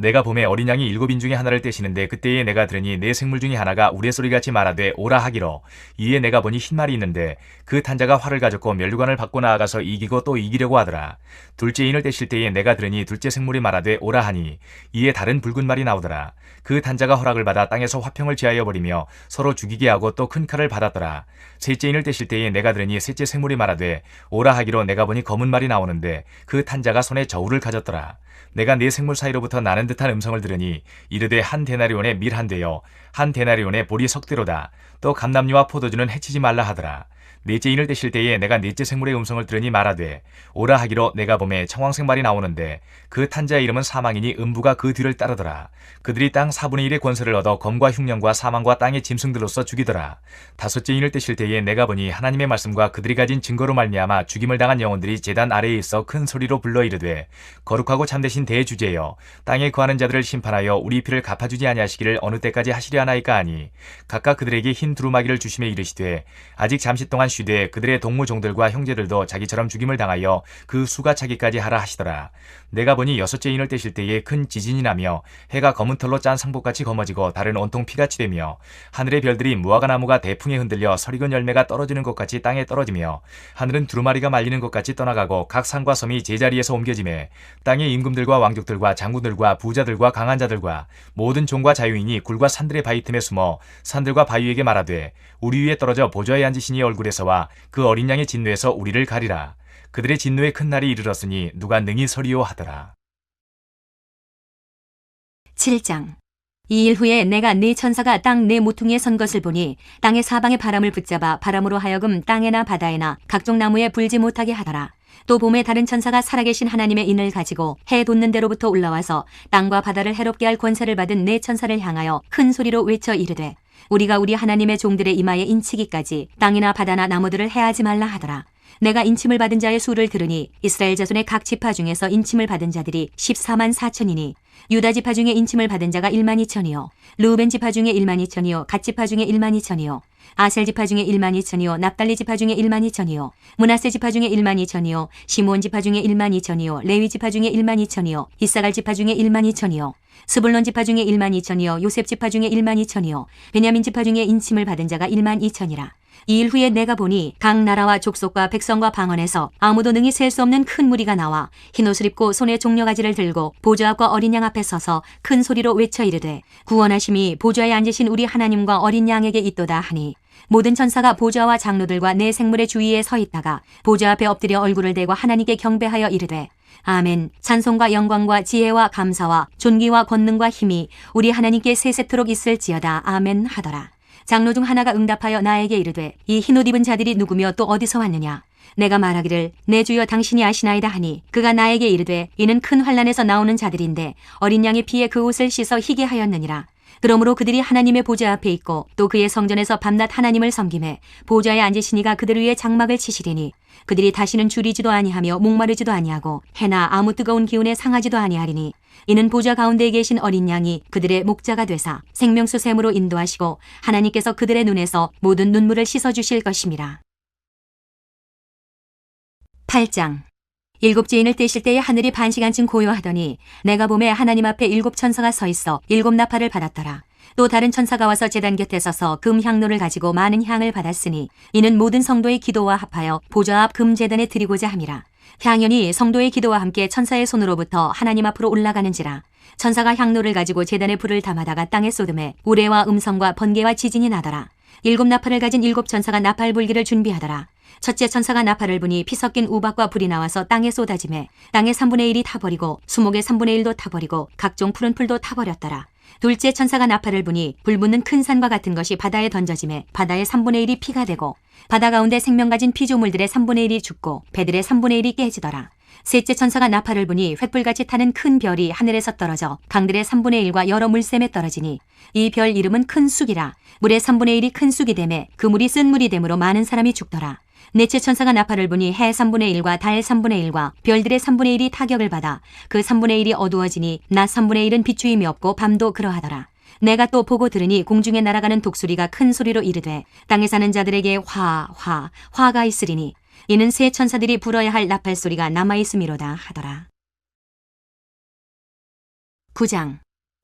내가 봄에 어린 양이 7인 중에 하나를 떼시는데 그때에 내가 들으니 내 생물 중에 하나가 우레소리같이 말하되 오라 하기로. 이에 내가 보니 흰 말이 있는데 그 탄자가 활을 가졌고 면류관을 받고 나아가서 이기고 또 이기려고 하더라. 둘째 인을 떼실 때에 내가 들으니 둘째 생물이 말하되 오라 하니 이에 다른 붉은 말이 나오더라. 그 탄자가 허락을 받아 땅에서 화평을 지하여 버리며 서로 죽이게 하고 또 큰 칼을 받았더라. 셋째 인을 떼실 때에 내가 들으니 셋째 생물이 말하되 오라 하기로 내가 보니 검은 말이 나오는데 그 탄자가 손에 저울을 가졌더라. 내가 네 생물 사이로부터 나는 듯한 음성을 들으니 이르되 한 데나리온에 밀 한 대요 한 데나리온에 보리 석대로다. 또 감람류와 포도주는 해치지 말라 하더라. 넷째 인을 떼실 때에 내가 넷째 생물의 음성을 들으니 말하되 오라 하기로 내가 봄에 청황색 말이 나오는데 그 탄자의 이름은 사망이니 음부가 그 뒤를 따르더라. 그들이 땅 4분의 1의 권세를 얻어 검과 흉년과 사망과 땅의 짐승들로서 죽이더라. 다섯째 인을 떼실 때에 내가 보니 하나님의 말씀과 그들이 가진 증거로 말미암아 죽임을 당한 영혼들이 제단 아래에 있어 큰 소리로 불러 이르되 거룩하고 참되신 대주제여 땅에 거하는 자들을 심판하여 우리 피를 갚아주지 아니하시기를 어느 때까지 하시려 하나이까 하니 각각 그들에게 흰 두루마기를 주심에 이르시되 아직 잠시 동안 쉬되 그들의 동무종들과 형제들도 자기처럼 죽임을 당하여 그 수가 차기까지 하라 하시더라. 내가 보니 여섯째 인을 떼실 때에 큰 지진이 나며 해가 검은 털로 짠 상복같이 검어지고 달은 온통 피같이 되며 하늘의 별들이 무화과 나무가 대풍에 흔들려 설익은 열매가 떨어지는 것 같이 땅에 떨어지며 하늘은 두루마리가 말리는 것 같이 떠나가고 각 산과 섬이 제자리에서 옮겨지매 땅의 임금들과 왕족들과 장군들과 부자들과 강한 자들과 모든 종과 자유인이 굴과 산들의 바위 틈에 숨어 산들과 바위에게 말하되 우리 위에 떨어져 보좌에 앉으신 이의 얼굴에서와 그 어린 양의 진노에서 우리를 가리라. 그들의 진노의 큰 날이 이르렀으니 누가 능히 서리요 하더라. 7장. 이 일 후에 내가 네 천사가 땅 네 모퉁이에 선 것을 보니 땅의 사방의 바람을 붙잡아 바람으로 하여금 땅에나 바다에나 각종 나무에 불지 못하게 하더라. 또 봄에 다른 천사가 살아계신 하나님의 인을 가지고 해 돋는 데로부터 올라와서 땅과 바다를 해롭게 할 권세를 받은 네 천사를 향하여 큰 소리로 외쳐 이르되 우리가 우리 하나님의 종들의 이마에 인치기까지 땅이나 바다나 나무들을 해하지 말라 하더라. 내가 인침을 받은 자의 수를 들으니 이스라엘 자손의 각 지파 중에서 인침을 받은 자들이 14만 4천이니 유다 지파 중에 인침을 받은 자가 1만 2천이요 르우벤 지파 중에 1만 2천이요 갓 지파 중에 1만 2천이요 아셀 지파 중에 1만 2천이요 납달리 지파 중에 1만 2천이요 므낫세 지파 중에 1만 2천이요 시므온 지파 중에 1만 2천이요 레위 지파 중에 1만 2천이요 이사갈 지파 중에 1만 2천이요 스불론 지파 중에 1만 2천이요 요셉 지파 중에 1만 2천이요 베냐민 지파 중에 인침을 받은 자가 1만 2천이라. 이 일 후에 내가 보니 각 나라와 족속과 백성과 방언에서 아무도 능히 셀 수 없는 큰 무리가 나와 흰옷을 입고 손에 종려가지를 들고 보좌 앞과 어린 양 앞에 서서 큰 소리로 외쳐 이르되 구원하심이 보좌에 앉으신 우리 하나님과 어린 양에게 있도다 하니 모든 천사가 보좌와 장로들과 내 생물의 주위에 서 있다가 보좌 앞에 엎드려 얼굴을 대고 하나님께 경배하여 이르되 아멘. 찬송과 영광과 지혜와 감사와 존귀와 권능과 힘이 우리 하나님께 세세토록 있을지어다. 아멘 하더라. 장로 중 하나가 응답하여 나에게 이르되 이 흰옷 입은 자들이 누구며 또 어디서 왔느냐. 내가 말하기를 내 주여 당신이 아시나이다 하니 그가 나에게 이르되 이는 큰 환난에서 나오는 자들인데 어린 양의 피에 그 옷을 씻어 희게 하였느니라. 그러므로 그들이 하나님의 보좌 앞에 있고 또 그의 성전에서 밤낮 하나님을 섬김에 보좌에 앉으시니가 그들 위에 장막을 치시리니 그들이 다시는 줄이지도 아니하며 목마르지도 아니하고 해나 아무 뜨거운 기운에 상하지도 아니하리니 이는 보좌 가운데에 계신 어린 양이 그들의 목자가 되사 생명수 샘으로 인도하시고 하나님께서 그들의 눈에서 모든 눈물을 씻어주실 것임이라. 8장. 일곱째 인을 떼실 때에 하늘이 반시간쯤 고요하더니 내가 보매 하나님 앞에 7 천사가 서 있어 7 나팔을 받았더라. 또 다른 천사가 와서 제단 곁에 서서 금 향로를 가지고 많은 향을 받았으니 이는 모든 성도의 기도와 합하여 보좌 앞 금 제단에 드리고자 함이라. 향연이 성도의 기도와 함께 천사의 손으로부터 하나님 앞으로 올라가는지라. 천사가 향로를 가지고 제단에 불을 담아다가 땅에 쏟음에 우레와 음성과 번개와 지진이 나더라. 7 나팔을 가진 7 천사가 나팔 불기를 준비하더라. 첫째 천사가 나팔을 부니 피 섞인 우박과 불이 나와서 땅에 쏟아지매 땅의 3분의 1이 타버리고 수목의 3분의 1도 타버리고 각종 푸른 풀도 타버렸더라. 둘째 천사가 나팔을 부니 불 붙는 큰 산과 같은 것이 바다에 던져지매 바다의 3분의 1이 피가 되고 바다 가운데 생명 가진 피조물들의 3분의 1이 죽고 배들의 3분의 1이 깨지더라. 셋째 천사가 나팔을 부니 횃불같이 타는 큰 별이 하늘에서 떨어져 강들의 3분의 1과 여러 물샘에 떨어지니 이 별 이름은 큰 쑥이라. 물의 3분의 1이 큰 쑥이 되매 그 물이 쓴 물이 되므로 많은 사람이 죽더라. 넷째 천사가 나팔을 부니 해 3분의 1과 달 3분의 1과 별들의 3분의 1이 타격을 받아 그 3분의 1이 어두워지니 낮 3분의 1은 비추임이 없고 밤도 그러하더라. 내가 또 보고 들으니 공중에 날아가는 독수리가 큰 소리로 이르되 땅에 사는 자들에게 화가 있으리니 이는 새 천사들이 불어야 할 나팔 소리가 남아있음이로다 하더라. 9장.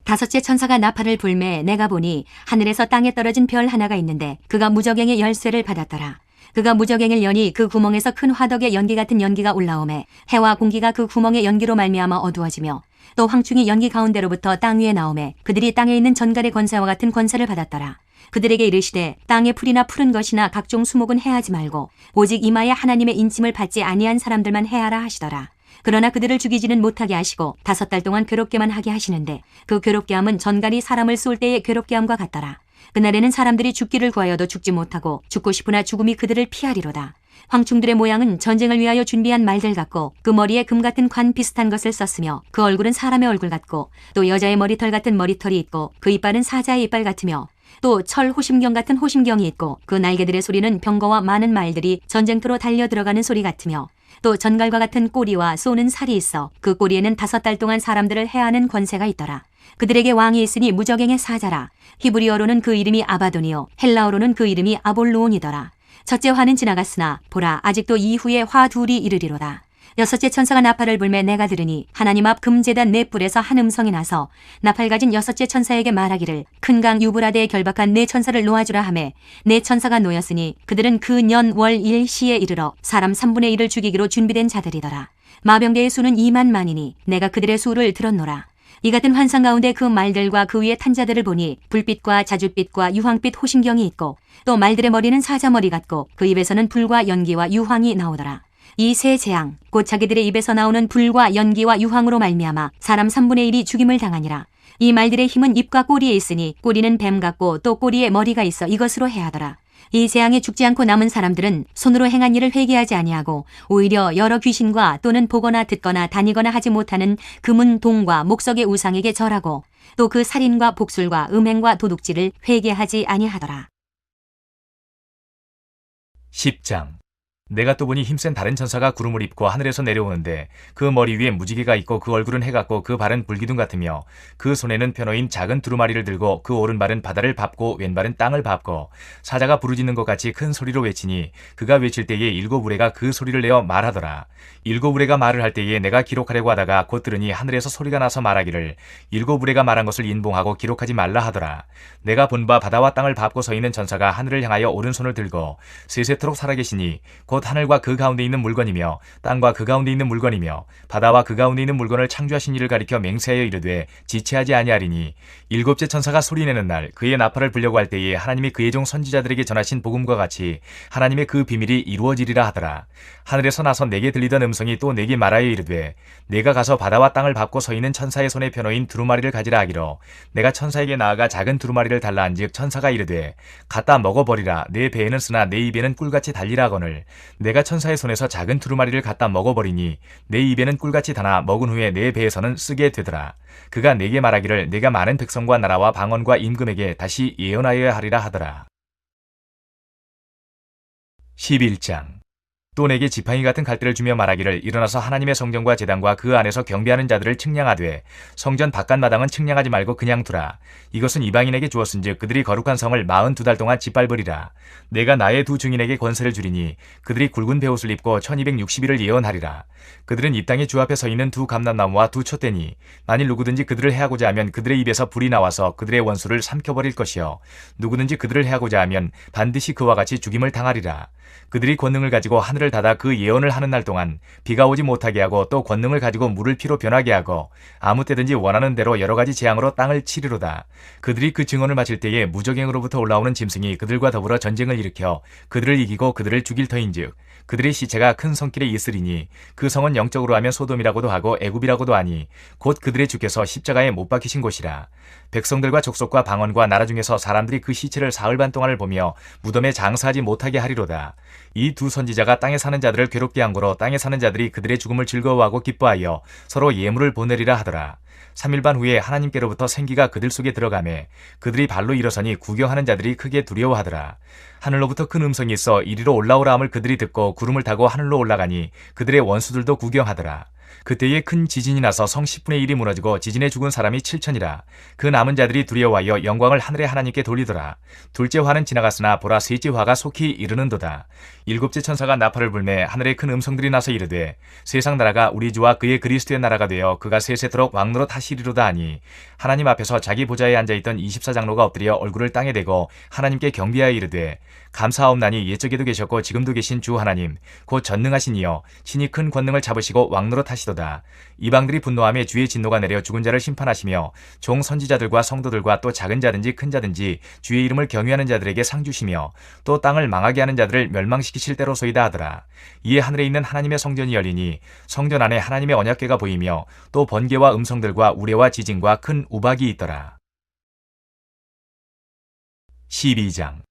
다섯째 천사가 나팔을 불매 내가 보니 하늘에서 땅에 떨어진 별 하나가 있는데 그가 무저갱의 열쇠를 받았더라. 그가 무저갱을 여니 그 구멍에서 큰 화덕의 연기 같은 연기가 올라오매 해와 공기가 그 구멍의 연기로 말미암아 어두워지며 또 황충이 연기 가운데로부터 땅 위에 나오매 그들이 땅에 있는 전갈의 권세와 같은 권세를 받았더라. 그들에게 이르시되 땅의 풀이나 푸른 것이나 각종 수목은 해하지 말고 오직 이마에 하나님의 인침을 받지 아니한 사람들만 해하라 하시더라. 그러나 그들을 죽이지는 못하게 하시고 5달 동안 괴롭게만 하게 하시는데 그 괴롭게 함은 전갈이 사람을 쏠 때의 괴롭게 함과 같더라. 그날에는 사람들이 죽기를 구하여도 죽지 못하고 죽고 싶으나 죽음이 그들을 피하리로다. 황충들의 모양은 전쟁을 위하여 준비한 말들 같고 그 머리에 금 같은 관 비슷한 것을 썼으며 그 얼굴은 사람의 얼굴 같고 또 여자의 머리털 같은 머리털이 있고 그 이빨은 사자의 이빨 같으며 또 철 호심경 같은 호심경이 있고 그 날개들의 소리는 병거와 많은 말들이 전쟁터로 달려 들어가는 소리 같으며 또 전갈과 같은 꼬리와 쏘는 살이 있어 그 꼬리에는 5달 동안 사람들을 해하는 권세가 있더라. 그들에게 왕이 있으니 무저갱의 사자라. 히브리어로는 그 이름이 아바돈이요 헬라어로는 그 이름이 아볼로온이더라. 첫째 화는 지나갔으나 보라 아직도 이후에 화 둘이 이르리로다. 6째 천사가 나팔을 불매 내가 들으니 하나님 앞 금제단 네 뿔에서 한 음성이 나서 나팔 가진 6째 천사에게 말하기를 큰 강 유브라데에 결박한 네 천사를 놓아주라 하매 네 천사가 놓였으니 그들은 그 년 월 일시에 이르러 사람 3분의 1을 죽이기로 준비된 자들이더라. 마병대의 수는 2만만이니 내가 그들의 수를 들었노라. 이 같은 환상 가운데 그 말들과 그 위에 탄 자들을 보니 불빛과 자줏빛과 유황빛 호심경이 있고 또 말들의 머리는 사자머리 같고 그 입에서는 불과 연기와 유황이 나오더라. 이 세 재앙 곧 자기들의 입에서 나오는 불과 연기와 유황으로 말미암아 사람 3분의 1이 죽임을 당하니라. 이 말들의 힘은 입과 꼬리에 있으니 꼬리는 뱀 같고 또 꼬리에 머리가 있어 이것으로 해하더라. 이 재앙에 죽지 않고 남은 사람들은 손으로 행한 일을 회개하지 아니하고 오히려 여러 귀신과 또는 보거나 듣거나 다니거나 하지 못하는 금은 동과 목석의 우상에게 절하고 또 그 살인과 복술과 음행과 도둑질을 회개하지 아니하더라. 10장. 내가 또 보니 힘센 다른 천사가 구름을 입고 하늘에서 내려오는데 그 머리 위에 무지개가 있고 그 얼굴은 해 같고 그 발은 불기둥 같으며 그 손에는 편호인 작은 두루마리를 들고 그 오른발은 바다를 밟고 왼발은 땅을 밟고 사자가 부르짖는 것 같이 큰 소리로 외치니 그가 외칠 때에 7 우레가 그 소리를 내어 말하더라. 7 우레가 말을 할 때에 내가 기록하려고 하다가 곧 들으니 하늘에서 소리가 나서 말하기를 7 우레가 말한 것을 인봉하고 기록하지 말라 하더라. 내가 본 바 바다와 땅을 밟고 서 있는 천사가 하늘을 향하여 오른손을 들고 세세토록 살아계시니 곧 하늘과 그 가운데 있는 물건이며 땅과 그 가운데 있는 물건이며 바다와 그 가운데 있는 물건을 창조하신 이를 가리켜 맹세하여 이르되 지체하지 아니하리니 7째 천사가 소리내는 날 그의 나팔을 불려고 할 때에 하나님이 그의 종 선지자들에게 전하신 복음과 같이 하나님의 그 비밀이 이루어지리라 하더라. 하늘에서 나서 내게 들리던 음성이 또 내게 말하여 이르되 내가 가서 바다와 땅을 밟고 서 있는 천사의 손에 편호인 두루마리를 가지라 하기로 내가 천사에게 나아가 작은 두루마리를 달라 한즉 천사가 이르되 갖다 먹어버리라. 내 배에는 쓰나 내 입에는 꿀같이 달리라 하거늘 내가 천사의 손에서 작은 두루마리를 갖다 먹어버리니 내 입에는 꿀같이 다나 먹은 후에 내 배에서는 쓰게 되더라. 그가 내게 말하기를 내가 많은 백성과 나라와 방언과 임금에게 다시 예언하여야 하리라 하더라. 11장. 또 내게 지팡이 같은 갈대를 주며 말하기를 일어나서 하나님의 성전과 제단과 그 안에서 경배하는 자들을 측량하되 성전 바깥 마당은 측량하지 말고 그냥 두라. 이것은 이방인에게 주었은즉 그들이 거룩한 성을 42달 동안 짓밟으리라. 내가 나의 두 증인에게 권세를 주리니 그들이 굵은 베옷을 입고 1260일을 예언하리라. 그들은 이 땅의 주 앞에 서 있는 두 감람나무와 두 촛대니 만일 누구든지 그들을 해하고자 하면 그들의 입에서 불이 나와서 그들의 원수를 삼켜버릴 것이요 누구든지 그들을 해하고자 하면 반드시 그와 같이 죽임을 당하리라. 그들이 권능을 가지고 하늘을 닫아 그 예언을 하는 날 동안 비가 오지 못하게 하고 또 권능을 가지고 물을 피로 변하게 하고 아무 때든지 원하는 대로 여러 가지 재앙으로 땅을 치리로다. 그들이 그 증언을 마칠 때에 무저갱으로부터 올라오는 짐승이 그들과 더불어 전쟁을 일으켜 그들을 이기고 그들을 죽일 터인즉 그들의 시체가 큰 성길에 있으리니 그 성은 영적으로 하면 소돔이라고도 하고 애굽이라고도 하니 곧 그들의 주께서 십자가에 못 박히신 곳이라. 백성들과 족속과 방언과 나라 중에서 사람들이 그 시체를 사흘 반 동안을 보며 무덤에 장사하지 못하게 하리로다. 이 두 선지자가 땅에 사는 자들을 괴롭게 한 거로 땅에 사는 자들이 그들의 죽음을 즐거워하고 기뻐하여 서로 예물을 보내리라 하더라. 3일 반 후에 하나님께로부터 생기가 그들 속에 들어가매 그들이 발로 일어서니 구경하는 자들이 크게 두려워하더라. 하늘로부터 큰 음성이 있어 이리로 올라오라 함을 그들이 듣고 구름을 타고 하늘로 올라가니 그들의 원수들도 구경하더라. 그때에 큰 지진이 나서 성 10분의 1이 무너지고 지진에 죽은 사람이 7천이라. 그 남은 자들이 두려워하여 영광을 하늘의 하나님께 돌리더라. 둘째 화는 지나갔으나 보라 셋째 화가 속히 이르는도다. 일곱째 천사가 나팔을 불매 하늘에 큰 음성들이 나서 이르되 세상 나라가 우리 주와 그의 그리스도의 나라가 되어 그가 세세토록 왕노릇 하시리로다 하니 하나님 앞에서 자기 보좌에 앉아있던 24장로가 엎드려 얼굴을 땅에 대고 하나님께 경배하여 이르되 감사하옵나니 옛적에도 계셨고 지금도 계신 주 하나님 곧 전능하신 이여 친히 큰 권능을 잡으시고 왕노릇 하시도다. 이방들이 분노하며 주의 진노가 내려 죽은 자를 심판하시며 종 선지자들과 성도들과 또 작은 자든지 큰 자든지 주의 이름을 경외하는 자들에게 상 주시며 또 땅을 망하게 하는 자들을 멸망시키실 때로소이다 하더라. 이에 하늘에 있는 하나님의 성전이 열리니 성전 안에 하나님의 언약궤가 보이며 또 번개와 음성들과 우레와 지진과 큰 우박이 있더라. 12장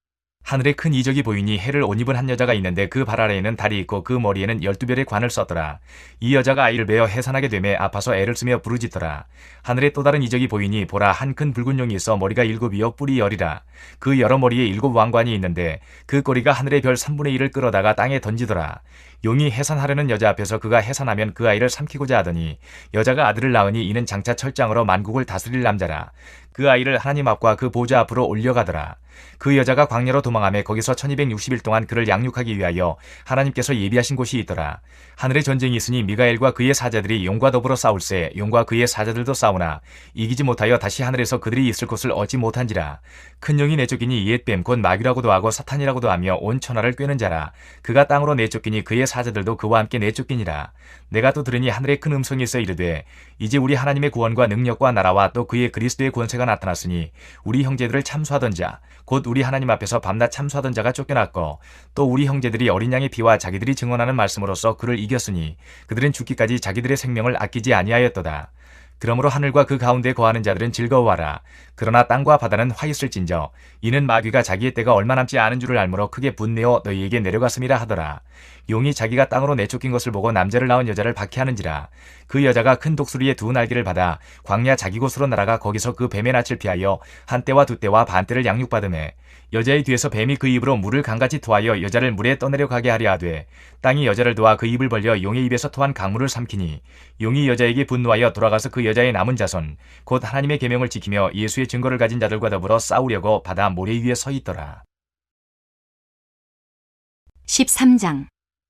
하늘에 큰 이적이 보이니 해를 옷 입은 한 여자가 있는데 그 발 아래에는 달이 있고 그 머리에는 12별의 관을 썼더라. 이 여자가 아이를 베어 해산하게 되매 아파서 애를 쓰며 부르짖더라. 하늘에 또 다른 이적이 보이니 보라 한 큰 붉은 용이 있어 머리가 7이요 뿔이 10이라. 그 여러 머리에 7 왕관이 있는데 그 꼬리가 하늘의 별 3분의 1을 끌어다가 땅에 던지더라. 용이 해산하려는 여자 앞에서 그가 해산하면 그 아이를 삼키고자 하더니 여자가 아들을 낳으니 이는 장차 철장으로 만국을 다스릴 남자라. 그 아이를 하나님 앞과 그 보좌 앞으로 올려가더라. 그 여자가 광야로 도망하며 거기서 1260일 동안 그를 양육하기 위하여 하나님께서 예비하신 곳이 있더라. 하늘에 전쟁이 있으니 미가엘과 그의 사자들이 용과 더불어 싸울세 용과 그의 사자들도 싸우나 이기지 못하여 다시 하늘에서 그들이 있을 곳을 얻지 못한지라. 큰 용이 내쫓기니 옛뱀 곧 마귀라고도 하고 사탄이라고도 하며 온 천하를 꿰는 자라. 그가 땅으로 내쫓기니 그의 사자들도 그와 함께 내쫓기니라. 내가 또 들으니 하늘에 큰 음성이 있어 이르되 이제 우리 하나님의 구원과 능력과 나라와 또 그의 그리스도의 권세가 나타났으니 우리 형제들을 참수하던 자 곧 우리 하나님 앞에서 밤낮 참수하던 자가 쫓겨났고 또 우리 형제들이 어린 양의 피와 자기들이 증언하는 말씀으로써 그를 이겼으니 그들은 죽기까지 자기들의 생명을 아끼지 아니하였도다. 그러므로 하늘과 그 가운데 거하는 자들은 즐거워하라. 그러나 땅과 바다는 화 있을진저 이는 마귀가 자기의 때가 얼마 남지 않은 줄을 알므로 크게 분내어 너희에게 내려갔음이라 하더라. 용이 자기가 땅으로 내쫓긴 것을 보고 남자를 낳은 여자를 박해하는지라. 그 여자가 큰 독수리의 2 날개를 받아 광야 자기 곳으로 날아가 거기서 그 뱀의 낯을 피하여 한 때와 2 때와 반 때를 양육받으매 여자의 뒤에서 뱀이 그 입으로 물을 강같이 토하여 여자를 물에 떠내려 가게 하려 하되 땅이 여자를 도와 그 입을 벌려 용의 입에서 토한 강물을 삼키니 용이 여자에게 분노하여 돌아가서 그 여자의 남은 자손 곧 하나님의 계명을 지키며 예수의 증거를 가진 자들과 더불어 싸우려고 바다 모래 위에 서 있더라. 13장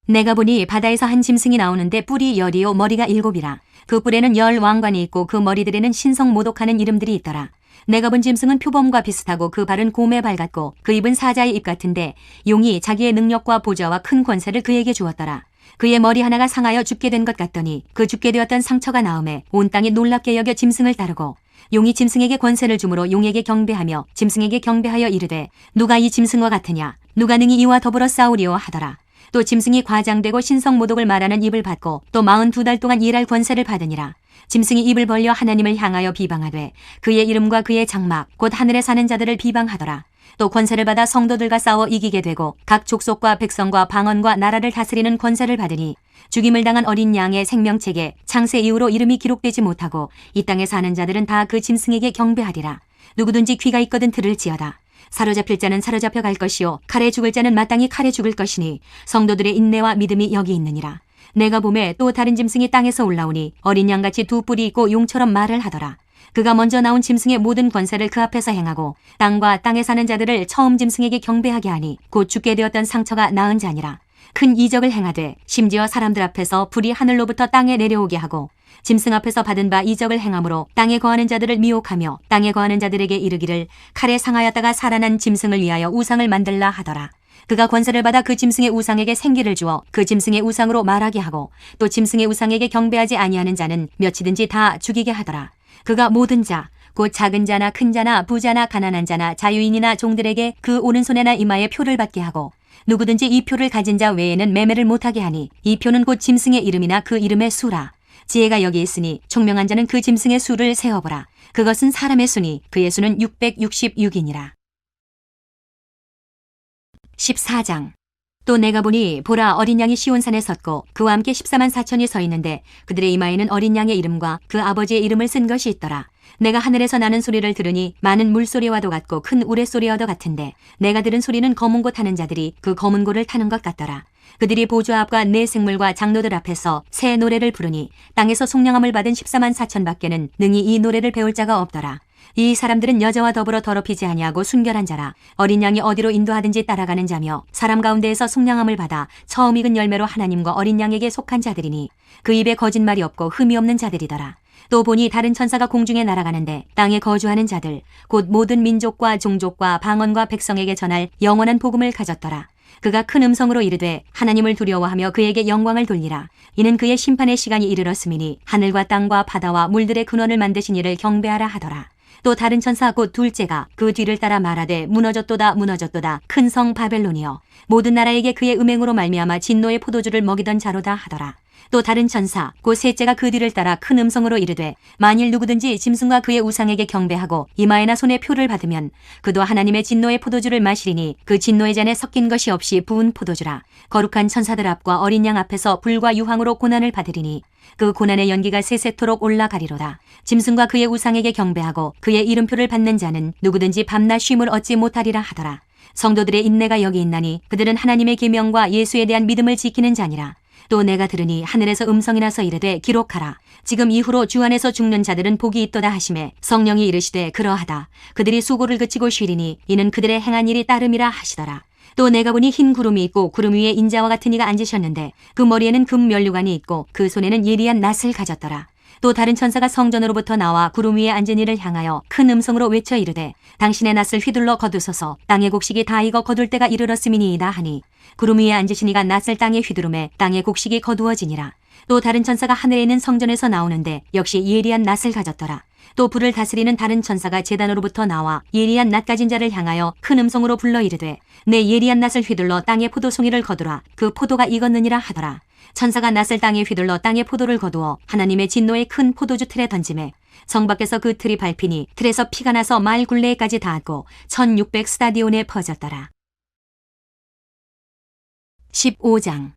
내가 보니 바다에서 한 짐승이 나오는데 뿔이 10이요 머리가 7이라. 그 뿔에는 10 왕관이 있고 그 머리들에는 신성 모독하는 이름들이 있더라. 내가 본 짐승은 표범과 비슷하고 그 발은 곰의 발 같고 그 입은 사자의 입 같은데 용이 자기의 능력과 보좌와 큰 권세를 그에게 주었더라. 그의 머리 하나가 상하여 죽게 된 것 같더니 그 죽게 되었던 상처가 나음에 온 땅이 놀랍게 여겨 짐승을 따르고 용이 짐승에게 권세를 주므로 용에게 경배하며 짐승에게 경배하여 이르되 누가 이 짐승과 같으냐 누가 능히 이와 더불어 싸우리오 하더라. 또 짐승이 과장되고 신성모독을 말하는 입을 받고 또 42달 동안 일할 권세를 받으니라. 짐승이 입을 벌려 하나님을 향하여 비방하되 그의 이름과 그의 장막 곧 하늘에 사는 자들을 비방하더라. 또 권세를 받아 성도들과 싸워 이기게 되고 각 족속과 백성과 방언과 나라를 다스리는 권세를 받으니 죽임을 당한 어린 양의 생명책에 창세 이후로 이름이 기록되지 못하고 이 땅에 사는 자들은 다 그 짐승에게 경배하리라. 누구든지 귀가 있거든 들을지어다. 사로잡힐 자는 사로잡혀 갈 것이요 칼에 죽을 자는 마땅히 칼에 죽을 것이니 성도들의 인내와 믿음이 여기 있느니라. 내가 보매 또 다른 짐승이 땅에서 올라오니 어린 양같이 2 뿔이 있고 용처럼 말을 하더라. 그가 먼저 나온 짐승의 모든 권세를 그 앞에서 행하고 땅과 땅에 사는 자들을 처음 짐승에게 경배하게 하니 곧 죽게 되었던 상처가 나은 자니라. 큰 이적을 행하되 심지어 사람들 앞에서 불이 하늘로부터 땅에 내려오게 하고 짐승 앞에서 받은 바 이적을 행함으로 땅에 거하는 자들을 미혹하며 땅에 거하는 자들에게 이르기를 칼에 상하였다가 살아난 짐승을 위하여 우상을 만들라 하더라. 그가 권세를 받아 그 짐승의 우상에게 생기를 주어 그 짐승의 우상으로 말하게 하고 또 짐승의 우상에게 경배하지 아니하는 자는 몇이든지 다 죽이게 하더라. 그가 모든 자 곧 작은 자나 큰 자나 부자나 가난한 자나 자유인이나 종들에게 그 오른손에나 이마에 표를 받게 하고 누구든지 이 표를 가진 자 외에는 매매를 못하게 하니 이 표는 곧 짐승의 이름이나 그 이름의 수라. 지혜가 여기 있으니 총명한 자는 그 짐승의 수를 세어보라. 그것은 사람의 수니 그의 수는 666이니라. 14장 또 내가 보니 보라 어린 양이 시온산에 섰고 그와 함께 14만 4천이 서 있는데 그들의 이마에는 어린 양의 이름과 그 아버지의 이름을 쓴 것이 있더라. 내가 하늘에서 나는 소리를 들으니 많은 물소리와도 같고 큰 우레소리와도 같은데 내가 들은 소리는 검은 고 타는 자들이 그 검은 고를 타는 것 같더라. 그들이 보좌 앞과 네 생물과 장로들 앞에서 새 노래를 부르니 땅에서 속량함을 받은 14만 4천 밖에는 능히 이 노래를 배울 자가 없더라. 이 사람들은 여자와 더불어 더럽히지 아니하고 순결한 자라. 어린 양이 어디로 인도하든지 따라가는 자며 사람 가운데에서 속량함을 받아 처음 익은 열매로 하나님과 어린 양에게 속한 자들이니 그 입에 거짓말이 없고 흠이 없는 자들이더라. 또 보니 다른 천사가 공중에 날아가는데 땅에 거주하는 자들 곧 모든 민족과 종족과 방언과 백성에게 전할 영원한 복음을 가졌더라. 그가 큰 음성으로 이르되 하나님을 두려워하며 그에게 영광을 돌리라. 이는 그의 심판의 시간이 이르렀음이니 하늘과 땅과 바다와 물들의 근원을 만드신 이를 경배하라 하더라. 또 다른 천사 곧 둘째가 그 뒤를 따라 말하되 무너졌도다 무너졌도다 큰 성 바벨론이여 모든 나라에게 그의 음행으로 말미암아 진노의 포도주를 먹이던 자로다 하더라. 또 다른 천사 곧 셋째가 그 뒤를 따라 큰 음성으로 이르되 만일 누구든지 짐승과 그의 우상에게 경배하고 이마에나 손에 표를 받으면 그도 하나님의 진노의 포도주를 마시리니 그 진노의 잔에 섞인 것이 없이 부은 포도주라. 거룩한 천사들 앞과 어린 양 앞에서 불과 유황으로 고난을 받으리니 그 고난의 연기가 세세토록 올라가리로다. 짐승과 그의 우상에게 경배하고 그의 이름표를 받는 자는 누구든지 밤낮 쉼을 얻지 못하리라 하더라. 성도들의 인내가 여기 있나니 그들은 하나님의 계명과 예수에 대한 믿음을 지키는 자니라. 또 내가 들으니 하늘에서 음성이 나서 이르되 기록하라. 지금 이후로 주 안에서 죽는 자들은 복이 있도다 하시매 성령이 이르시되 그러하다. 그들이 수고를 그치고 쉬리니 이는 그들의 행한 일이 따름이라 하시더라. 또 내가 보니 흰 구름이 있고 구름 위에 인자와 같은 이가 앉으셨는데 그 머리에는 금 면류관이 있고 그 손에는 예리한 낫을 가졌더라. 또 다른 천사가 성전으로부터 나와 구름 위에 앉은 이를 향하여 큰 음성으로 외쳐 이르되 당신의 낫을 휘둘러 거두소서. 땅의 곡식이 다 익어 거둘 때가 이르렀음이니이다 하니 구름 위에 앉으신 이가 낫을 땅에 휘두르매 땅의 곡식이 거두어지니라. 또 다른 천사가 하늘에 있는 성전에서 나오는데 역시 예리한 낫을 가졌더라. 또 불을 다스리는 다른 천사가 제단으로부터 나와 예리한 낫 가진 자를 향하여 큰 음성으로 불러 이르되 내 예리한 낫을 휘둘러 땅의 포도송이를 거두라. 그 포도가 익었느니라 하더라. 천사가 낫을 땅에 휘둘러 땅의 포도를 거두어 하나님의 진노의 큰 포도주 틀에 던지매 성 밖에서 그 틀이 밟히니 틀에서 피가 나서 마을 굴레에까지 닿았고 1600 스타디온에 퍼졌더라. 15장.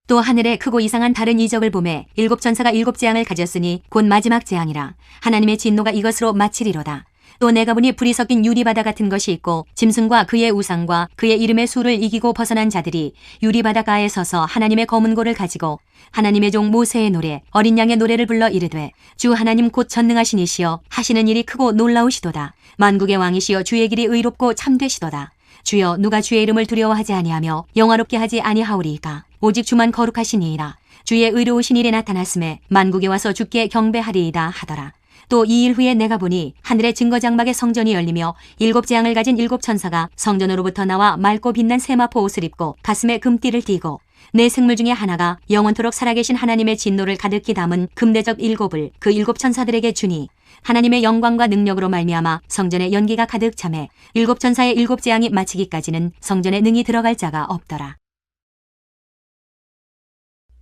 또 하늘에 크고 이상한 다른 이적을 보매 일곱 천사가 일곱 재앙을 가졌으니 곧 마지막 재앙이라. 하나님의 진노가 이것으로 마치리로다. 또 내가 보니 불이 섞인 유리바다 같은 것이 있고 짐승과 그의 우상과 그의 이름의 수를 이기고 벗어난 자들이 유리바다가에 서서 하나님의 검은 고를 가지고 하나님의 종 모세의 노래 어린 양의 노래를 불러 이르되 주 하나님 곧 전능하신 이시여 하시는 일이 크고 놀라우시도다. 만국의 왕이시여 주의 길이 의롭고 참되시도다. 주여 누가 주의 이름을 두려워하지 아니하며 영화롭게 하지 아니하오리이까. 오직 주만 거룩하시니이다. 주의 의로우신 일이 나타났음에 만국에 와서 주께 경배하리이다 하더라. 또 이 일 후에 내가 보니 하늘의 증거장막의 성전이 열리며 일곱 재앙을 가진 일곱 천사가 성전으로부터 나와 맑고 빛난 세마포 옷을 입고 가슴에 금띠를 띠고 네 생물 중에 하나가 영원토록 살아계신 하나님의 진노를 가득히 담은 금대접 일곱을 그 일곱 천사들에게 주니 하나님의 영광과 능력으로 말미암아 성전에 연기가 가득 차매 일곱 천사의 일곱 재앙이 마치기까지는 성전에 능히 들어갈 자가 없더라.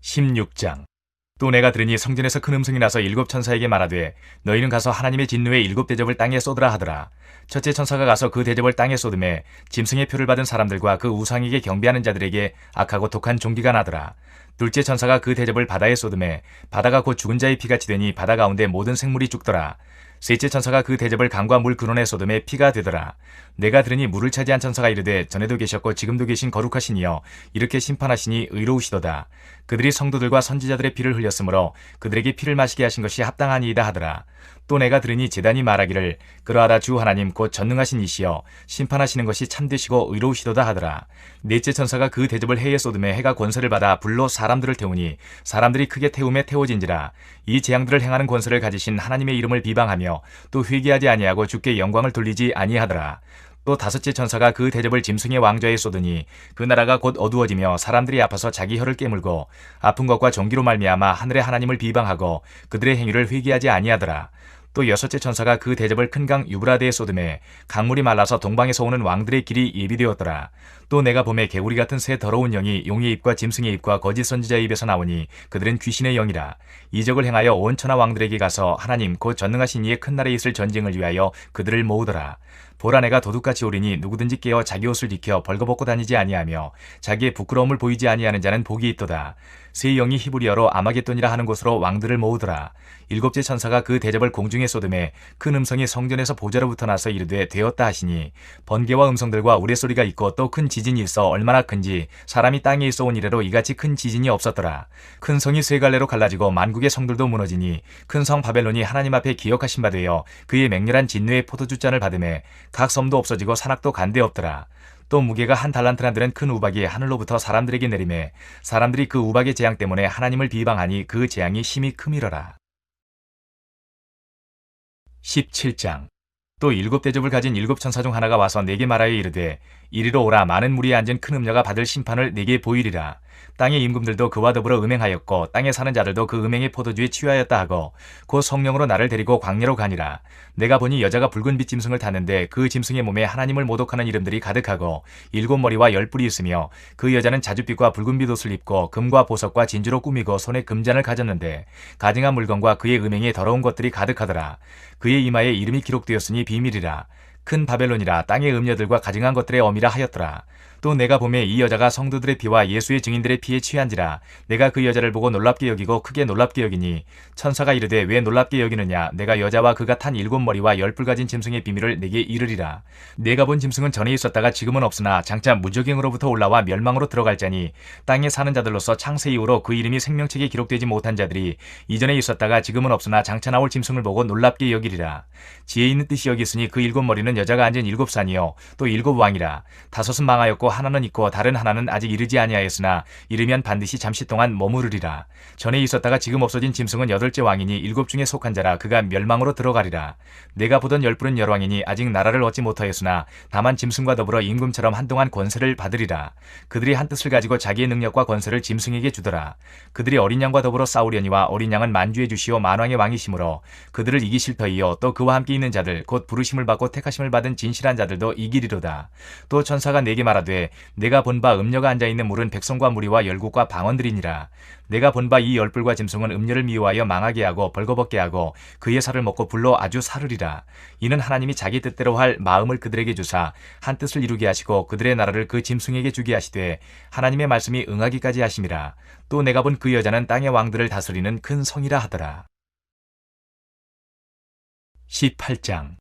16장. 또 내가 들으니 성전에서 큰 음성이 나서 일곱 천사에게 말하되 너희는 가서 하나님의 진노의 일곱 대접을 땅에 쏟으라 하더라. 첫째 천사가 가서 그 대접을 땅에 쏟음에 짐승의 표를 받은 사람들과 그 우상에게 경배하는 자들에게 악하고 독한 종기가 나더라. 둘째 천사가 그 대접을 바다에 쏟음에 바다가 곧 죽은 자의 피같이 되니 바다 가운데 모든 생물이 죽더라. 셋째 천사가 그 대접을 강과 물 근원에 쏟음에 피가 되더라. 내가 들으니 물을 차지한 천사가 이르되 전에도 계셨고 지금도 계신 거룩하시니여 이렇게 심판하시니 의로우시도다. 그들이 성도들과 선지자들의 피를 흘렸으므로 그들에게 피를 마시게 하신 것이 합당하니이다 하더라. 또 내가 들으니 제단이 말하기를 그러하다 주 하나님 곧 전능하신 이시여 심판하시는 것이 참되시고 의로우시도다 하더라. 넷째 천사가 그 대접을 해에 쏟음에 해가 권세를 받아 불로 사람들을 태우니 사람들이 크게 태움에 태워진지라. 이 재앙들을 행하는 권세를 가지신 하나님의 이름을 비방하며 또 회개하지 아니하고 주께 영광을 돌리지 아니하더라. 또 다섯째 천사가 그 대접을 짐승의 왕좌에 쏟으니 그 나라가 곧 어두워지며 사람들이 아파서 자기 혀를 깨물고 아픈 것과 종기로 말미암아 하늘의 하나님을 비방하고 그들의 행위를 회개하지 아니하더라. 또 여섯째 천사가 그 대접을 큰 강 유브라데에 쏟음에 강물이 말라서 동방에서 오는 왕들의 길이 예비되었더라. 또 내가 봄에 개구리 같은 새 더러운 영이 용의 입과 짐승의 입과 거짓 선지자의 입에서 나오니 그들은 귀신의 영이라. 이적을 행하여 온 천하 왕들에게 가서 하나님 곧 전능하신 이의 큰 날에 있을 전쟁을 위하여 그들을 모으더라. 보라 내가 도둑같이 오리니 누구든지 깨어 자기 옷을 지켜 벌거벗고 다니지 아니하며 자기의 부끄러움을 보이지 아니하는 자는 복이 있도다. 세 영이 히브리어로 아마겟돈이라 하는 곳으로 왕들을 모으더라. 일곱째 천사가 그 대접을 공중에 쏟음에 큰 음성이 성전에서 보좌로부터 나서 이르되 되었다 하시니 번개와 음성들과 우레소리가 있고 또 큰 지진이 있어 얼마나 큰지 사람이 땅에 있어 온 이래로 이같이 큰 지진이 없었더라. 큰 성이 세 갈래로 갈라지고 만국의 성들도 무너지니 큰 성 바벨론이 하나님 앞에 기억하신 바 되어 그의 맹렬한 진노의 포도주잔을 받음에 각 섬도 없어지고 산악도 간데 없더라. 또 무게가 한 달란트나 되는 큰 우박이 하늘로부터 사람들에게 내리매 사람들이 그 우박의 재앙 때문에 하나님을 비방하니 그 재앙이 심히 크미러라. 17장. 또 일곱 대접을 가진 일곱 천사 중 하나가 와서 내게 말하여 이르되 이리로 오라. 많은 무리에 앉은 큰 음녀가 받을 심판을 내게 보이리라. 땅의 임금들도 그와 더불어 음행하였고 땅에 사는 자들도 그 음행의 포도주에 취하였다 하고 곧 성령으로 나를 데리고 광야로 가니라. 내가 보니 여자가 붉은 빛 짐승을 탔는데 그 짐승의 몸에 하나님을 모독하는 이름들이 가득하고 일곱 머리와 열 뿔이 있으며 그 여자는 자줏빛과 붉은빛 옷을 입고 금과 보석과 진주로 꾸미고 손에 금잔을 가졌는데 가증한 물건과 그의 음행에 더러운 것들이 가득하더라. 그의 이마에 이름이 기록되었으니 비밀이라. 큰 바벨론이라 땅의 음녀들과 가증한 것들의 어미라 하였더라. 또 내가 보매 이 여자가 성도들의 피와 예수의 증인들의 피에 취한지라. 내가 그 여자를 보고 놀랍게 여기고 크게 놀랍게 여기니 천사가 이르되 왜 놀랍게 여기느냐. 내가 여자와 그가 탄 일곱 머리와 열 뿔 가진 짐승의 비밀을 내게 이르리라. 내가 본 짐승은 전에 있었다가 지금은 없으나 장차 무적행으로부터 올라와 멸망으로 들어갈 자니 땅에 사는 자들로서 창세 이후로 그 이름이 생명책에 기록되지 못한 자들이 이전에 있었다가 지금은 없으나 장차 나올 짐승을 보고 놀랍게 여기리라. 지혜 있는 뜻이 여기 있으니 그 일곱 머리는 여자가 앉은 일곱 산이요 또 일곱 왕이라. 다섯은 망하였고 하나는 있고 다른 하나는 아직 이르지 아니하였으나 이르면 반드시 잠시 동안 머무르리라. 전에 있었다가 지금 없어진 짐승은 여덟째 왕이니 일곱 중에 속한 자라. 그가 멸망으로 들어가리라. 내가 보던 열 뿔은 열 왕이니 아직 나라를 얻지 못하였으나 다만 짐승과 더불어 임금처럼 한동안 권세를 받으리라. 그들이 한 뜻을 가지고 자기의 능력과 권세를 짐승에게 주더라. 그들이 어린 양과 더불어 싸우려니와 어린 양은 만주의 주시오 만왕의 왕이시므로 그들을 이기실 터이요 또 그와 함께 있는 자들 곧 부르심을 받고 택하심을 받은 진실한 자들도 이기리로다. 또 천사가 내게 말하되 내가 본 바 음녀가 앉아있는 물은 백성과 무리와 열국과 방언들이니라. 내가 본 바 이 열뿔과 짐승은 음녀를 미워하여 망하게 하고 벌거벗게 하고 그의 살을 먹고 불로 아주 사르리라. 이는 하나님이 자기 뜻대로 할 마음을 그들에게 주사 한 뜻을 이루게 하시고 그들의 나라를 그 짐승에게 주게 하시되 하나님의 말씀이 응하기까지 하심이라. 또 내가 본 그 여자는 땅의 왕들을 다스리는 큰 성이라 하더라. 18장.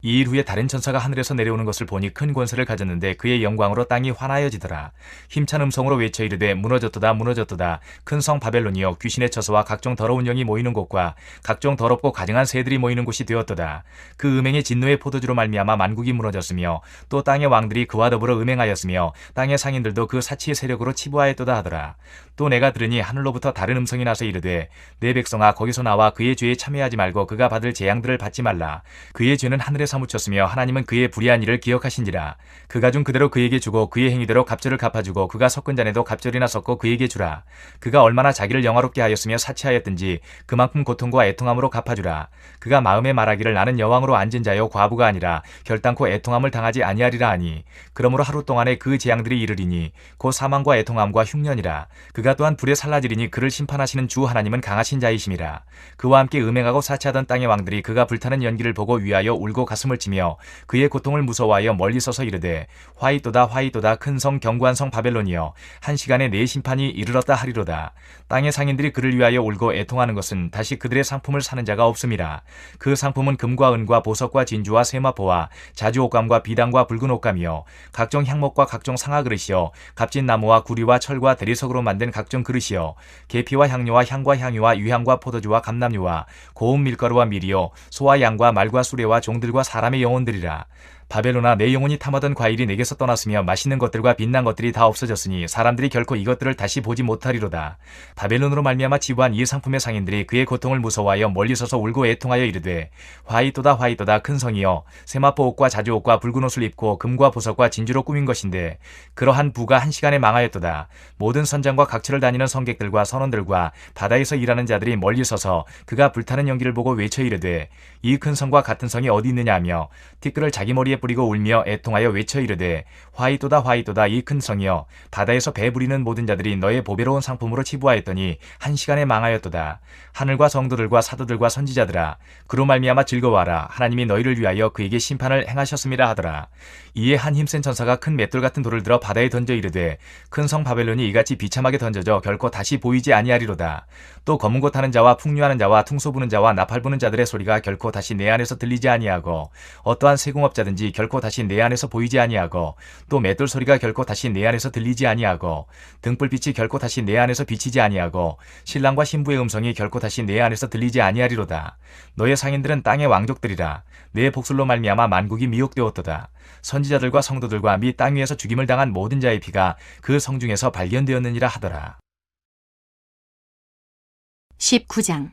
이 일 후에 다른 천사가 하늘에서 내려오는 것을 보니 큰 권세를 가졌는데 그의 영광으로 땅이 환하여지더라. 힘찬 음성으로 외쳐 이르되 무너졌도다 무너졌도다. 큰 성 바벨론이여 귀신의 처소와 각종 더러운 영이 모이는 곳과 각종 더럽고 가증한 새들이 모이는 곳이 되었도다. 그 음행의 진노의 포도주로 말미암아 만국이 무너졌으며 또 땅의 왕들이 그와 더불어 음행하였으며 땅의 상인들도 그 사치의 세력으로 치부하였도다 하더라. 또 내가 들으니 하늘로부터 다른 음성이 나서 이르되 내 백성아 거기서 나와 그의 죄에 참여하지 말고 그가 받을 재앙들을 받지 말라. 그의 죄는 하늘에 사무쳤으며 하나님은 그의 불의한 일을 기억하신지라. 그가 준 그대로 그에게 주고 그의 행위대로 갑절을 갚아주고 그가 섞은 잔에도 갑절이나 섞어 그에게 주라. 그가 얼마나 자기를 영화롭게 하였으며 사치하였든지 그만큼 고통과 애통함으로 갚아주라. 그가 마음에 말하기를 나는 여왕으로 앉은 자요 과부가 아니라 결단코 애통함을 당하지 아니하리라 하니 그러므로 하루 동안에 그 재앙들이 이르리니 곧 사망과 애통함과 흉년이라. 그가 또한 불에 살라지리니 그를 심판하시는 주 하나님은 강하신 자이심이라. 그와 함께 음행하고 사치하던 땅의 왕들이 그가 불타는 연기를 보고 위하여 울고 가슴을 치며 그의 고통을 무서워하여 멀리 서서 이르되 화이또다 화이또다 큰 성 견고한 성 바벨론이여 한 시간에 내 심판이 이르렀다 하리로다. 땅의 상인들이 그를 위하여 울고 애통하는 것은 다시 그들의 상품을 사는 자가 없음이라. 그 상품은 금과 은과 보석과 진주와 세마포와 자주 옷감과 비단과 붉은 옷감이요 각종 향목과 각종 상아 그릇이요 값진 나무와 구리와 철과 대리석으로 만든 각종 그릇이요 계피와 향료와 향과 향유와 유향과 포도주와 감람유와 고운 밀가루와 밀이요 소와 양과 말과 수레와 종들과 사람의 영혼들이라. 바벨론아 내 영혼이 탐하던 과일이 내게서 떠났으며 맛있는 것들과 빛난 것들이 다 없어졌으니 사람들이 결코 이것들을 다시 보지 못하리로다. 바벨론으로 말미암아 치부한 이 상품의 상인들이 그의 고통을 무서워하여 멀리 서서 울고 애통하여 이르되 화이또다 화이또다 큰 성이여 세마포 옷과 자주 옷과 붉은 옷을 입고 금과 보석과 진주로 꾸민 것인데 그러한 부가 한 시간에 망하였도다. 모든 선장과 각처를 다니는 성객들과 선원들과 바다에서 일하는 자들이 멀리 서서 그가 불타는 연기를 보고 외쳐 이르되 이 큰 성과 같은 성이 어디 있느냐 하며 티끌을 자기 머리에 땅에 뿌리고 울며 애통하여 외쳐 이르되 화이도다 화이도다 이 큰 성이여 바다에서 배 부리는 모든 자들이 너의 보배로운 상품으로 치부하였더니 한 시간에 망하였도다. 하늘과 성도들과 사도들과 선지자들아 그로 말미암아 즐거워하라. 하나님이 너희를 위하여 그에게 심판을 행하셨음이라 하더라. 이에 한 힘센 천사가 큰 맷돌 같은 돌을 들어 바다에 던져 이르되 큰 성 바벨론이 이같이 비참하게 던져져 결코 다시 보이지 아니하리로다. 또 검은 곳 하는 자와 풍류하는 자와 퉁소 부는 자와 나팔 부는 자들의 소리가 결코 다시 내 안에서 들리지 아니하고 어떠한 세공업자든지 결코 다시 내 안에서 보이지 아니하고 또 맷돌 소리가 결코 다시 내 안에서 들리지 아니하고 등불빛이 결코 다시 내 안에서 비치지 아니하고 신랑과 신부의 음성이 결코 다시 내 안에서 들리지 아니하리로다. 너의 상인들은 땅의 왕족들이라. 내 복술로 말미암아 만국이 미혹되었도다. 선지자들과 성도들과 및 땅 위에서 죽임을 당한 모든 자의 피가 그 성 중에서 발견되었느니라 하더라. 19장.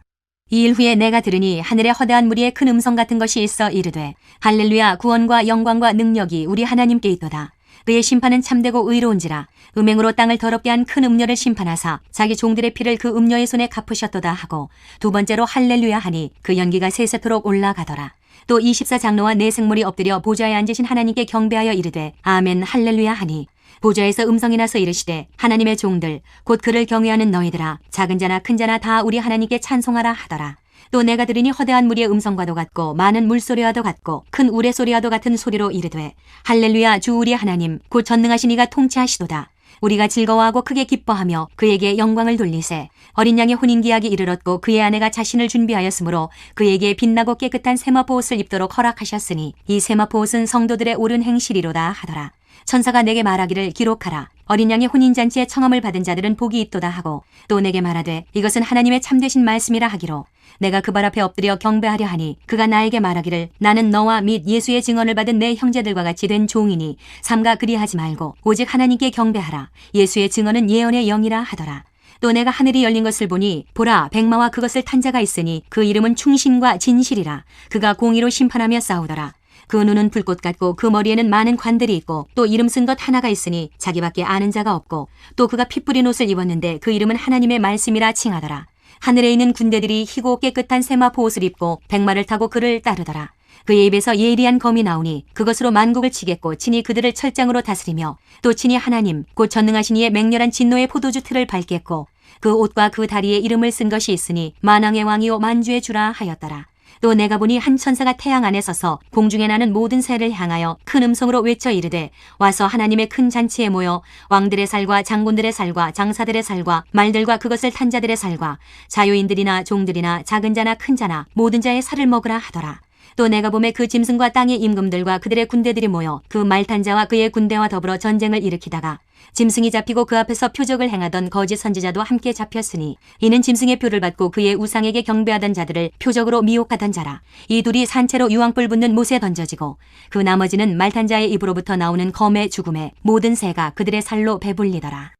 이 일 후에 내가 들으니 하늘에 허다한 무리의 큰 음성 같은 것이 있어 이르되 할렐루야 구원과 영광과 능력이 우리 하나님께 있도다. 그의 심판은 참되고 의로운지라. 음행으로 땅을 더럽게 한 큰 음녀를 심판하사 자기 종들의 피를 그 음녀의 손에 갚으셨도다 하고 두 번째로 할렐루야 하니 그 연기가 세세토록 올라가더라. 또 24장로와 네 생물이 엎드려 보좌에 앉으신 하나님께 경배하여 이르되 아멘 할렐루야 하니 보좌에서 음성이 나서 이르시되 하나님의 종들 곧 그를 경외하는 너희들아 작은 자나 큰 자나 다 우리 하나님께 찬송하라 하더라. 또 내가 들으니 허다한 무리의 음성과도 같고 많은 물소리와도 같고 큰 우레소리와도 같은 소리로 이르되 할렐루야 주 우리 하나님 곧 전능하신 이가 통치하시도다. 우리가 즐거워하고 크게 기뻐하며 그에게 영광을 돌리세. 어린 양의 혼인기약이 이르렀고 그의 아내가 자신을 준비하였으므로 그에게 빛나고 깨끗한 세마포 옷을 입도록 허락하셨으니 이 세마포 옷은 성도들의 옳은 행실이로다 하더라. 천사가 내게 말하기를 기록하라. 어린 양의 혼인잔치에 청함을 받은 자들은 복이 있도다 하고 또 내게 말하되 이것은 하나님의 참되신 말씀이라 하기로 내가 그 발 앞에 엎드려 경배하려 하니 그가 나에게 말하기를 나는 너와 및 예수의 증언을 받은 내 형제들과 같이 된 종이니 삼가 그리하지 말고 오직 하나님께 경배하라. 예수의 증언은 예언의 영이라 하더라. 또 내가 하늘이 열린 것을 보니 보라 백마와 그것을 탄 자가 있으니 그 이름은 충신과 진실이라. 그가 공의로 심판하며 싸우더라. 그 눈은 불꽃 같고 그 머리에는 많은 관들이 있고 또 이름 쓴 것 하나가 있으니 자기밖에 아는 자가 없고 또 그가 피 뿌린 옷을 입었는데 그 이름은 하나님의 말씀이라 칭하더라. 하늘에 있는 군대들이 희고 깨끗한 세마포 옷을 입고 백마를 타고 그를 따르더라. 그의 입에서 예리한 검이 나오니 그것으로 만국을 치겠고 친히 그들을 철장으로 다스리며 또 친히 하나님 곧 전능하신 이의 맹렬한 진노의 포도주 틀을 밟겠고 그 옷과 그 다리에 이름을 쓴 것이 있으니 만왕의 왕이요 만주의 주라 하였더라. 또 내가 보니 한 천사가 태양 안에 서서 공중에 나는 모든 새를 향하여 큰 음성으로 외쳐 이르되 와서 하나님의 큰 잔치에 모여 왕들의 살과 장군들의 살과 장사들의 살과 말들과 그것을 탄 자들의 살과 자유인들이나 종들이나 작은 자나 큰 자나 모든 자의 살을 먹으라 하더라. 또 내가 보매 그 짐승과 땅의 임금들과 그들의 군대들이 모여 그 말탄 자와 그의 군대와 더불어 전쟁을 일으키다가 짐승이 잡히고 그 앞에서 표적을 행하던 거짓 선지자도 함께 잡혔으니 이는 짐승의 표를 받고 그의 우상에게 경배하던 자들을 표적으로 미혹하던 자라. 이 둘이 산채로 유황불 붙는 못에 던져지고 그 나머지는 말탄 자의 입으로부터 나오는 검의 죽음에 모든 새가 그들의 살로 배불리더라.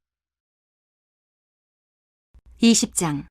20장.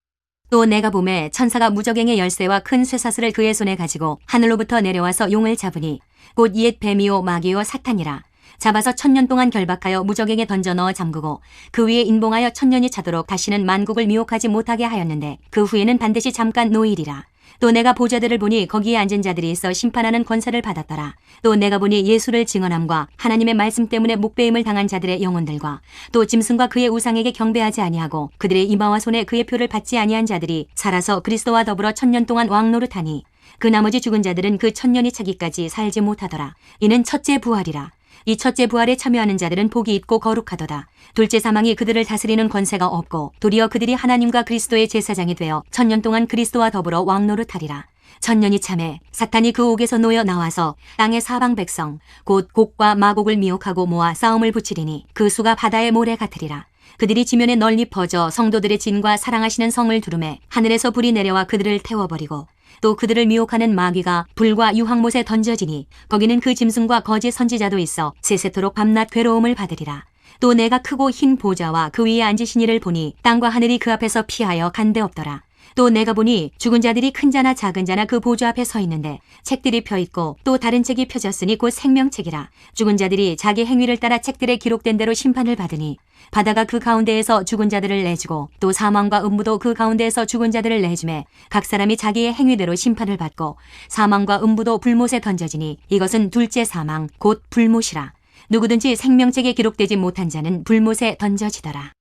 또 내가 보매 천사가 무저갱의 열쇠와 큰 쇠사슬을 그의 손에 가지고 하늘로부터 내려와서 용을 잡으니 곧 옛 뱀이요 마귀요 사탄이라. 잡아서 1000년 동안 결박하여 무저갱에 던져 넣어 잠그고 그 위에 인봉하여 1000년이 차도록 다시는 만국을 미혹하지 못하게 하였는데 그 후에는 반드시 잠깐 노일이라. 또 내가 보좌들을 보니 거기에 앉은 자들이 있어 심판하는 권세를 받았더라. 또 내가 보니 예수를 증언함과 하나님의 말씀 때문에 목배임을 당한 자들의 영혼들과 또 짐승과 그의 우상에게 경배하지 아니하고 그들의 이마와 손에 그의 표를 받지 아니한 자들이 살아서 그리스도와 더불어 1000년 동안 왕노릇하니 그 나머지 죽은 자들은 그 1000년이 차기까지 살지 못하더라. 이는 첫째 부활이라. 이 첫째 부활에 참여하는 자들은 복이 있고 거룩하도다. 둘째 사망이 그들을 다스리는 권세가 없고 도리어 그들이 하나님과 그리스도의 제사장이 되어 1000년 동안 그리스도와 더불어 왕노릇하리라. 1000년이 참에 사탄이 그 옥에서 놓여 나와서 땅의 사방 백성 곧 곡과 마곡을 미혹하고 모아 싸움을 붙이리니 그 수가 바다의 모래 같으리라. 그들이 지면에 널리 퍼져 성도들의 진과 사랑하시는 성을 두루매 하늘에서 불이 내려와 그들을 태워버리고 또 그들을 미혹하는 마귀가 불과 유황못에 던져지니 거기는 그 짐승과 거짓 선지자도 있어 세세토록 밤낮 괴로움을 받으리라. 또 내가 크고 흰 보좌와 그 위에 앉으신 이를 보니 땅과 하늘이 그 앞에서 피하여 간데 없더라. 또 내가 보니 죽은 자들이 큰 자나 작은 자나 그 보좌 앞에 서 있는데 책들이 펴 있고 또 다른 책이 펴졌으니 곧 생명책이라. 죽은 자들이 자기 행위를 따라 책들에 기록된 대로 심판을 받으니 바다가 그 가운데에서 죽은 자들을 내주고 또 사망과 음부도 그 가운데에서 죽은 자들을 내주매 각 사람이 자기의 행위대로 심판을 받고 사망과 음부도 불못에 던져지니 이것은 둘째 사망 곧 불못이라. 누구든지 생명책에 기록되지 못한 자는 불못에 던져지더라.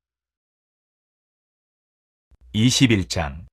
21장.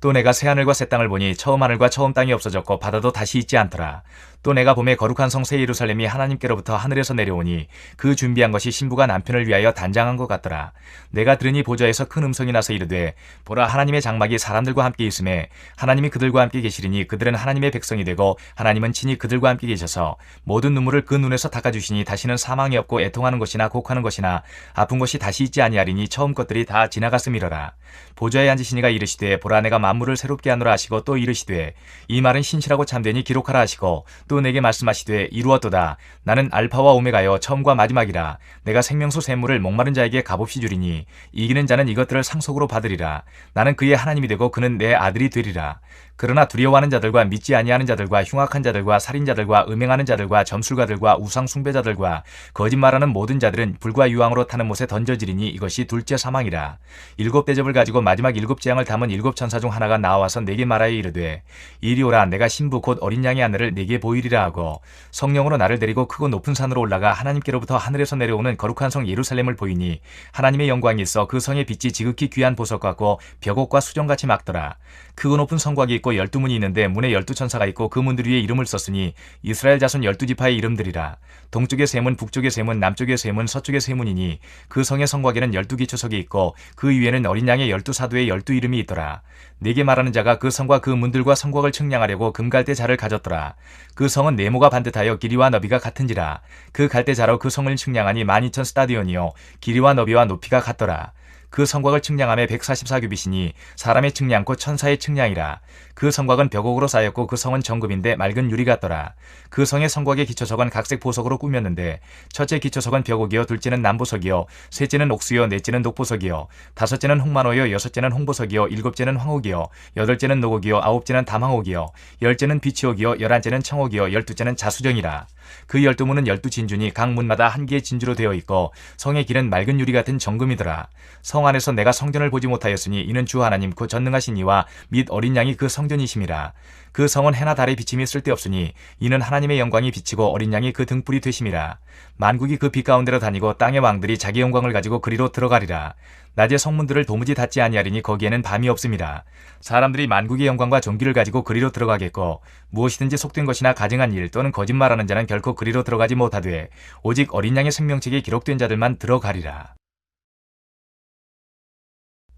또 내가 새하늘과 새 땅을 보니 처음 하늘과 처음 땅이 없어졌고 바다도 다시 있지 않더라. 또 내가 봄에 거룩한 성 새 예루살렘이 하나님께로부터 하늘에서 내려오니 그 준비한 것이 신부가 남편을 위하여 단장한 것 같더라. 내가 들으니 보좌에서 큰 음성이 나서 이르되 보라, 하나님의 장막이 사람들과 함께 있음에 하나님이 그들과 함께 계시리니 그들은 하나님의 백성이 되고 하나님은 친히 그들과 함께 계셔서 모든 눈물을 그 눈에서 닦아주시니 다시는 사망이 없고 애통하는 것이나 곡하는 것이나 아픈 것이 다시 있지 아니하리니 처음 것들이 다 지나갔음이러라. 보좌에 앉으시니가 이르시되 보라, 내가 만물을 새롭게 하노라 하시고 또 이르시되 이 말은 신실하고 참되니 기록하라 하시고 또 내게 말씀하시되 이루었도다. 나는 알파와 오메가여 처음과 마지막이라. 내가 생명수 샘물을 목마른 자에게 값없이 주리니 이기는 자는 이것들을 상속으로 받으리라. 나는 그의 하나님이 되고 그는 내 아들이 되리라. 그러나 두려워하는 자들과 믿지 아니하는 자들과 흉악한 자들과 살인자들과 음행하는 자들과 점술가들과 우상 숭배자들과 거짓말하는 모든 자들은 불과 유황으로 타는 못에 던져지리니 이것이 둘째 사망이라. 7 대접을 가지고 마지막 7 재앙을 담은 7 천사 중 하나가 나와서 내게 말하여 이르되 이리 오라, 내가 신부 곧 어린 양의 하늘을 내게 보이리라 하고 성령으로 나를 데리고 크고 높은 산으로 올라가 하나님께로부터 하늘에서 내려오는 거룩한 성 예루살렘을 보이니 하나님의 영광이 있어 그 성의 빛이 지극히 귀한 보석 같고 벽옥과 수정같이 막더라. 크고 높은 성곽이 있고 12문이 있는데 문에 12천사가 있고 그 문들 위에 이름을 썼으니 이스라엘 자손 12지파의 이름들이라. 동쪽의 세 문, 북쪽의 세 문, 남쪽의 세 문, 서쪽의 세 문이니 그 성의 성곽에는 12기초석이 있고 그 위에는 어린 양의 12사도의 12 이름이 있더라. 내게 말하는 자가 그 성과 그 문들과 성곽을 측량하려고 금갈대 자를 가졌더라. 그 성은 네모가 반듯하여 길이와 너비가 같은지라. 그 갈대 자로 그 성을 측량하니 12,000 스타디온이요 길이와 너비와 높이가 같더라. 그 성곽을 측량함에 144규빗이니 사람의 측량 곧 천사의 측량이라. 그 성곽은 벽옥으로 쌓였고 그 성은 정금인데 맑은 유리 같더라. 그 성의 성곽의 기초석은 각색 보석으로 꾸몄는데 첫째 기초석은 벽옥이요 둘째는 남보석이요 셋째는 옥수요 넷째는 녹보석이요 다섯째는 홍만호요 여섯째는 홍보석이요 일곱째는 황옥이요 여덟째는 노곡이요 아홉째는 담황옥이요 열째는 비치옥이요 열한째는 청옥이요 열두째는 자수정이라. 그 12문은 12진주니 각 문마다 한 개의 진주로 되어 있고 성의 길은 맑은 유리 같은 정금이더라. 성 안에서 내가 성전을 보지 못하였으니 이는 주 하나님 곧 전능하신 이와 및 어린 양이 그 성전이심이라. 그 성은 해나 달의 비침이 쓸데없으니 이는 하나님의 영광이 비치고 어린 양이 그 등불이 되심이라. 만국이 그 빛 가운데로 다니고 땅의 왕들이 자기 영광을 가지고 그리로 들어가리라. 낮에 성문들을 도무지 닫지 아니하리니 거기에는 밤이 없음이라. 사람들이 만국의 영광과 존귀를 가지고 그리로 들어가겠고 무엇이든지 속된 것이나 가증한 일 또는 거짓말하는 자는 결코 그리로 들어가지 못하되 오직 어린 양의 생명책에 기록된 자들만 들어가리라.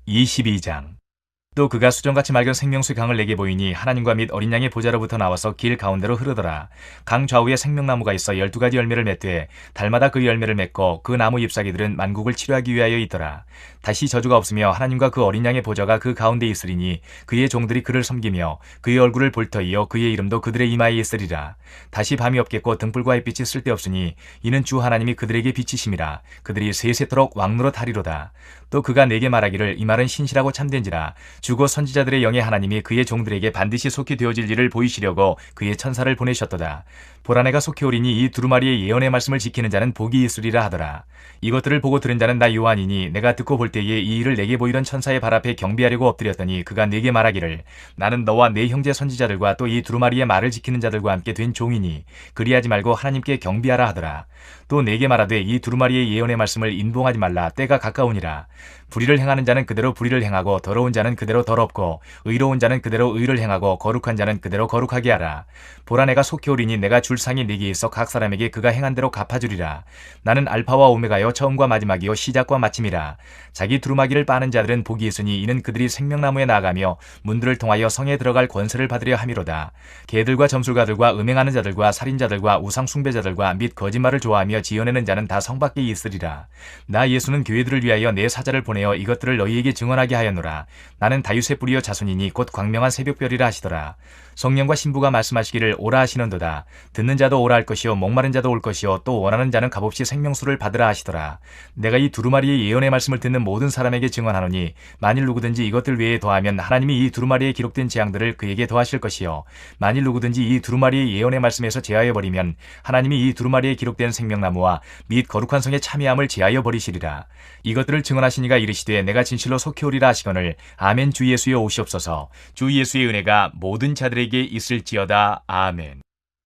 22장. 또 그가 수정같이 맑은 생명수의 강을 내게 보이니 하나님과 및 어린 양의 보좌로부터 나와서 길 가운데로 흐르더라. 강 좌우에 생명나무가 있어 12가지 열매를 맺되 달마다 그 열매를 맺고 그 나무 잎사귀들은 만국을 치료하기 위하여 있더라. 다시 저주가 없으며 하나님과 그 어린 양의 보좌가 그 가운데 있으리니 그의 종들이 그를 섬기며 그의 얼굴을 볼 터이요 그의 이름도 그들의 이마에 있으리라. 다시 밤이 없겠고 등불과 햇빛이 쓸데없으니 이는 주 하나님이 그들에게 비치심이라. 그들이 세세토록 왕노릇 하리로다. 또 그가 내게 말하기를 이 말은 신실하고 참된지라. 주고 선지자들의 영의 하나님이 그의 종들에게 반드시 속히 되어질 일을 보이시려고 그의 천사를 보내셨도다. 보라, 내가 속히 오리니 이 두루마리의 예언의 말씀을 지키는 자는 복이 있으리라 하더라. 이것들을 보고 들은 자는 나 요한이니 내가 듣고 볼 때에 이 일을 내게 보이던 천사의 발 앞에 경배하려고 엎드렸더니 그가 내게 말하기를 나는 너와 내 형제 선지자들과 또 이 두루마리의 말을 지키는 자들과 함께 된 종이니 그리하지 말고 하나님께 경배하라 하더라. 또 내게 말하되 이 두루마리의 예언의 말씀을 인봉하지 말라. 때가 가까우니라. 불의를 행하는 자는 그대로 불의를 행하고 더러운 자는 그대로 더럽고 의로운 자는 그대로 의를 행하고 거룩한 자는 그대로 거룩하게 하라. 보라, 내가 속히 오리니 내가 줄 상이 네게 있어 각 사람에게 그가 행한 대로 갚아주리라. 나는 알파와 오메가요 처음과 마지막이요 시작과 마침이라. 자기 두루마기를 빠는 자들은 복이 있으니 이는 그들이 생명나무에 나아가며 문들을 통하여 성에 들어갈 권세를 받으려 함이로다. 개들과 점술가들과 음행하는 자들과 살인자들과 우상 숭배자들과 및 거짓말을 좋아하며 지어내는 자는 다 성 밖에 있으리라. 나 예수는 교회들을 위하여 내 사자를 보내어 이것들을 너희에게 증언하게 하였노라. 나는 다윗의 뿌리여 자손이니 곧 광명한 새벽별이라 하시더라. 성령과 신부가 말씀하시기를 오라 하시는도다. 듣는 자도 오라 할 것이요 목마른 자도 올 것이요 또 원하는 자는 값없이 생명수를 받으라 하시더라. 내가 이 두루마리의 예언의 말씀을 듣는 모든 사람에게 증언하노니 만일 누구든지 이것들 외에 더하면 하나님이 이 두루마리에 기록된 재앙들을 그에게 더하실 것이요 만일 누구든지 이 두루마리의 예언의 말씀에서 제하여 버리면 하나님이 이 두루마리에 기록된 생명나무와 및 거룩한 성의 참여함을 제하여 버리시리라. 이것들을 증언하신 이가 이르시되 내가 진실로 속히 오리라 하시거늘 아멘. 주 예수여 오시옵소서. 주 예수의 은혜가 모든 자들에게 있을지어다. 아멘.